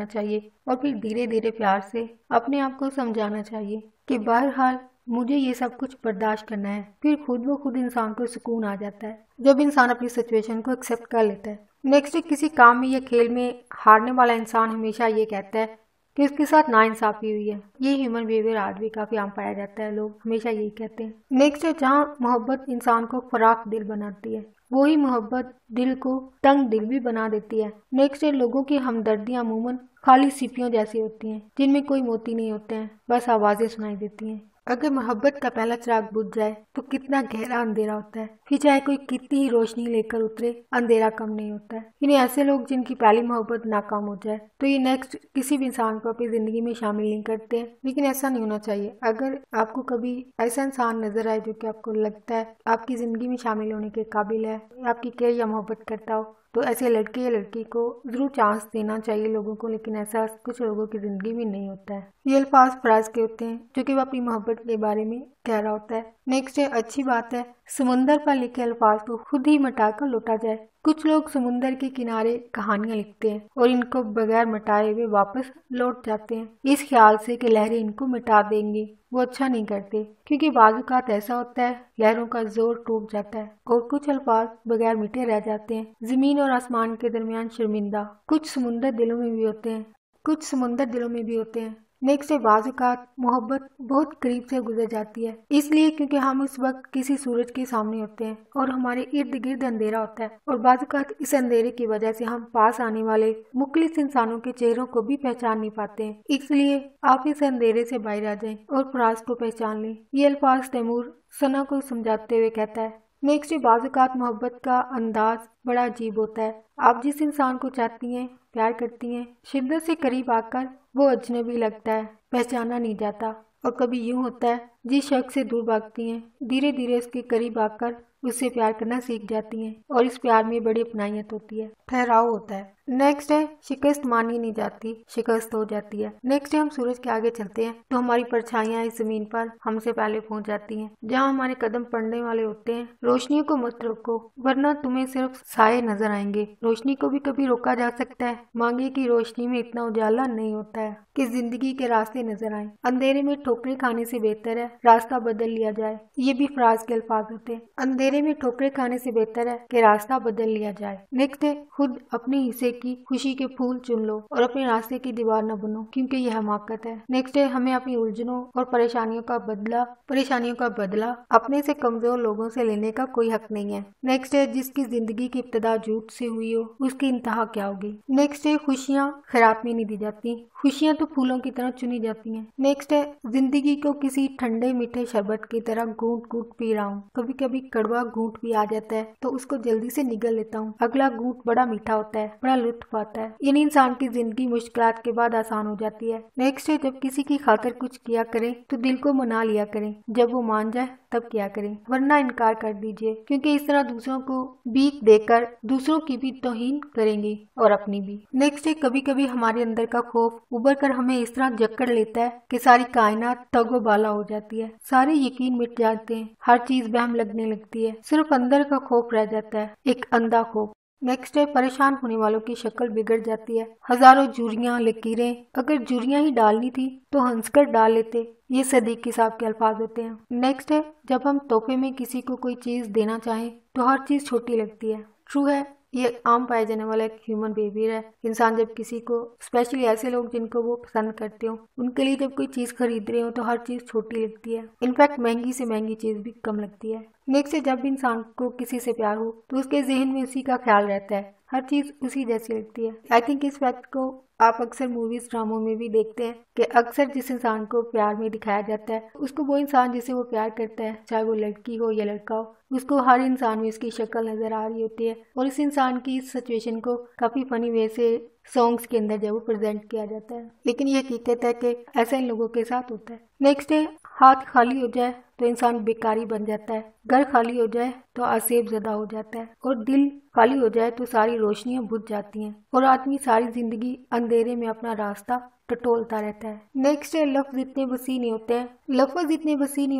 चाहिए और फिर धीरे धीरे प्यार से अपने आप को समझाना चाहिए कि बहरहाल मुझे ये सब कुछ बर्दाश्त करना है। फिर खुद ब खुद इंसान को सुकून आ जाता है जब इंसान अपनी सिचुएशन को एक्सेप्ट कर लेता है। नेक्स्ट, किसी काम में या खेल में हारने वाला इंसान हमेशा ये कहता है कि उसके साथ नाइंसाफी हुई है। ये ह्यूमन बिहेवियर आज भी काफी आम पाया जाता है, लोग हमेशा यही कहते हैं। नेक्स्ट है, जहाँ मोहब्बत इंसान को फराख दिल बनाती है, वही मोहब्बत दिल को तंग दिल भी बना देती है। नेक्स्ट है, लोगों की हमदर्दियां अमूमन खाली सीपियों जैसी होती हैं, जिनमें कोई मोती नहीं होते हैं, बस आवाजें सुनाई देती हैं। अगर मोहब्बत का पहला चिराग बुझ जाए तो कितना गहरा अंधेरा होता है, फिर चाहे कोई कितनी ही रोशनी लेकर उतरे, अंधेरा कम नहीं होता है। इन्हें ऐसे लोग जिनकी पहली मोहब्बत नाकाम हो जाए तो ये नेक्स्ट किसी भी इंसान को अपनी जिंदगी में शामिल नहीं करते हैं, लेकिन ऐसा नहीं होना चाहिए। अगर आपको कभी ऐसा इंसान नजर आए जो कि आपको लगता है आपकी जिंदगी में शामिल होने के काबिल है, आपकी केयर या मोहब्बत करता हो, तो ऐसे लड़के या लड़की को जरूर चांस देना चाहिए लोगों को, लेकिन ऐसा कुछ लोगों की जिंदगी में नहीं होता है। ये अल्फाज फराज के होते हैं जो कि वो अपनी मोहब्बत के बारे में कह रहा होता है। नेक्स्ट है, अच्छी बात है समुंदर पर लिखे अल्फाज को खुद ही मिटाकर लौटा जाए। कुछ लोग समुंदर के किनारे कहानियां लिखते हैं और इनको बगैर मिटाए हुए वापस लौट जाते हैं, इस ख्याल से कि लहरें इनको मिटा देंगी। वो अच्छा नहीं करते, क्योंकि बाज़-औक़ात ऐसा होता है लहरों का जोर टूट जाता है और कुछ अल्फाज बगैर मिटे रह जाते हैं। जमीन और आसमान के दरमियान शर्मिंदा कुछ समुंदर दिलों में भी होते हैं। नेक्स्ट है, बाज़-औक़ात मोहब्बत बहुत करीब से गुजर जाती है, इसलिए क्योंकि हम इस वक्त किसी सूरज के सामने होते हैं और हमारे इर्द गिर्द अंधेरा होता है, और बाज़-औक़ात इस अंधेरे की वजह से हम पास आने वाले मुख्तलिफ इंसानों के चेहरों को भी पहचान नहीं पाते हैं। इसलिए आप इस अंधेरे से बाहर आ जाएं और फराज को पहचान लें। ये अल्फाज तैमूर सना को समझाते हुए कहता है। नेक्स्ट, बाज़-औक़ात मोहब्बत का अंदाज बड़ा अजीब होता है। आप जिस इंसान को चाहती हैं, प्यार करती हैं, शिद्दत से करीब आकर वो अजनबी लगता है, पहचाना नहीं जाता। और कभी यूं होता है जिस शख्स से दूर भागती हैं, धीरे धीरे उसके करीब आकर उससे प्यार करना सीख जाती हैं और इस प्यार में बड़ी अपनायत होती है, ठहराव होता है। नेक्स्ट है, शिकस्त मानी नहीं जाती, शिकस्त हो जाती है। नेक्स्ट है, हम सूरज के आगे चलते हैं तो हमारी परछाइयां इस जमीन पर हमसे पहले पहुंच जाती हैं। जहां हमारे कदम पड़ने वाले होते हैं, रोशनी को मत रोको, वरना तुम्हें सिर्फ साए नजर आएंगे। रोशनी को भी कभी रोका जा सकता है, मांगे की रोशनी में इतना उजाला नहीं होता है कि जिंदगी के रास्ते नजर आए। अंधेरे में ठोकरें खाने से बेहतर है रास्ता बदल लिया जाए। ये भी फराज के अल्फाज होते हैं। अंधेरे में ठोकरें खाने से बेहतर है कि रास्ता बदल लिया जाए। नेक्स्ट है, खुद अपने हिस्से की खुशी के फूल चुन लो और अपने रास्ते की दीवार न बनो, क्योंकि यह हमाकत है। नेक्स्ट है, हमें अपनी उलझनों और परेशानियों का बदला अपने से कमजोर लोगों से लेने का कोई हक नहीं है। नेक्स्ट है, जिसकी जिंदगी की इब्तिदा झूठ से हुई हो उसकी इंतहा क्या होगी। नेक्स्ट है, खुशियाँ खैरात में नहीं दी जाती, खुशियाँ तो फूलों की तरह चुनी जाती हैं। नेक्स्ट है, जिंदगी को किसी ठंडे मीठे शरबत की तरह घूंट घूंट पी रहा हूँ, कभी कभी कड़वा घूंट भी आ जाता है तो उसको जल्दी से निगल लेता हूँ, अगला घूंट बड़ा मीठा होता है, बड़ा लुत्फ आता है। यानी इंसान की जिंदगी मुश्किलात के बाद आसान हो जाती है। नेक्स्ट है, जब किसी की खातिर कुछ किया करें तो दिल को मना लिया करें, जब वो मान जाए तब किया करें, वरना इनकार कर दीजिए, क्योंकि इस तरह दूसरों को भीख देकर दूसरों की भी तौहीन करेंगे और अपनी भी। नेक्स्ट है, कभी कभी हमारे अंदर का खौफ उबर कर हमें इस तरह जकड़ लेता है कि सारी कायनात तगोबाला हो जाती है, सारे यकीन मिट जाते हैं, हर चीज वहम लगने लगती है, सिर्फ अंदर का खौफ रह जाता है, एक अंधा खौफ। नेक्स्ट है, परेशान होने वालों की शक्ल बिगड़ जाती है, हजारों जुरियां लकीरें, अगर जुरियां ही डालनी थी तो हंसकर डाल लेते, ये सदीकी साहब के अल्फाज होते हैं। नेक्स्ट है, जब हम तोहफे में किसी को कोई चीज देना चाहें तो हर चीज छोटी लगती है। ट्रू है, ये आम पाया जाने वाला एक ह्यूमन बिहेवियर है। इंसान जब किसी को, स्पेशली ऐसे लोग जिनको वो पसंद करते हो, उनके लिए जब कोई चीज खरीद रहे हो तो हर चीज छोटी लगती है, इनफैक्ट महंगी से महंगी चीज भी कम लगती है। नेक्स्ट है, जब इंसान को किसी से प्यार हो तो उसके जहन में उसी का ख्याल रहता है, हर चीज उसी जैसी लगती है। आई थिंक इस फैक्ट को आप अक्सर मूवीज ड्रामों में भी देखते हैं कि अक्सर जिस इंसान को प्यार में दिखाया जाता है उसको वो इंसान जिसे वो प्यार करता है, चाहे वो लड़की हो या लड़का हो, उसको हर इंसान में इसकी शक्ल नजर आ रही होती है और इस इंसान की इस सिचुएशन को काफी फनी वे से सॉन्ग्स के अंदर जब वो प्रेजेंट किया जाता है, लेकिन ये हकीकत है कि ऐसा इन लोगों के साथ होता है। नेक्स्ट है, हाथ खाली हो जाए तो इंसान बेकारी बन जाता है, घर खाली हो जाए तो आसेब ज़दा हो जाता है और दिल खाली हो जाए तो सारी रोशनियां बुझ जाती हैं और आदमी सारी जिंदगी अंधेरे में अपना रास्ता टटोलता रहता है। नेक्स्ट है, लफ्ज इतने वसी नहीं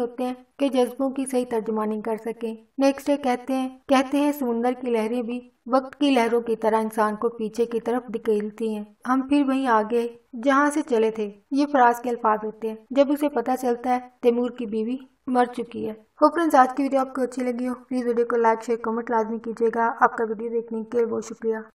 होते हैं कि जज्बों की सही तर्जुमानी कर सकें। नेक्स्ट है, कहते हैं समुंदर की लहरें भी वक्त की लहरों की तरह इंसान को पीछे की तरफ धकेलती हैं, हम फिर वहीं आ गए जहाँ से चले थे, ये फराज के अल्फाज होते हैं जब उसे पता चलता है तैमूर की बीवी मर चुकी है। हो फ्रेंड्स, आज की वीडियो आपको अच्छी लगी हो, प्लीज वीडियो को लाइक शेयर कमेंट लाजमी कीजिएगा। आपका वीडियो देखने के लिए बहुत शुक्रिया।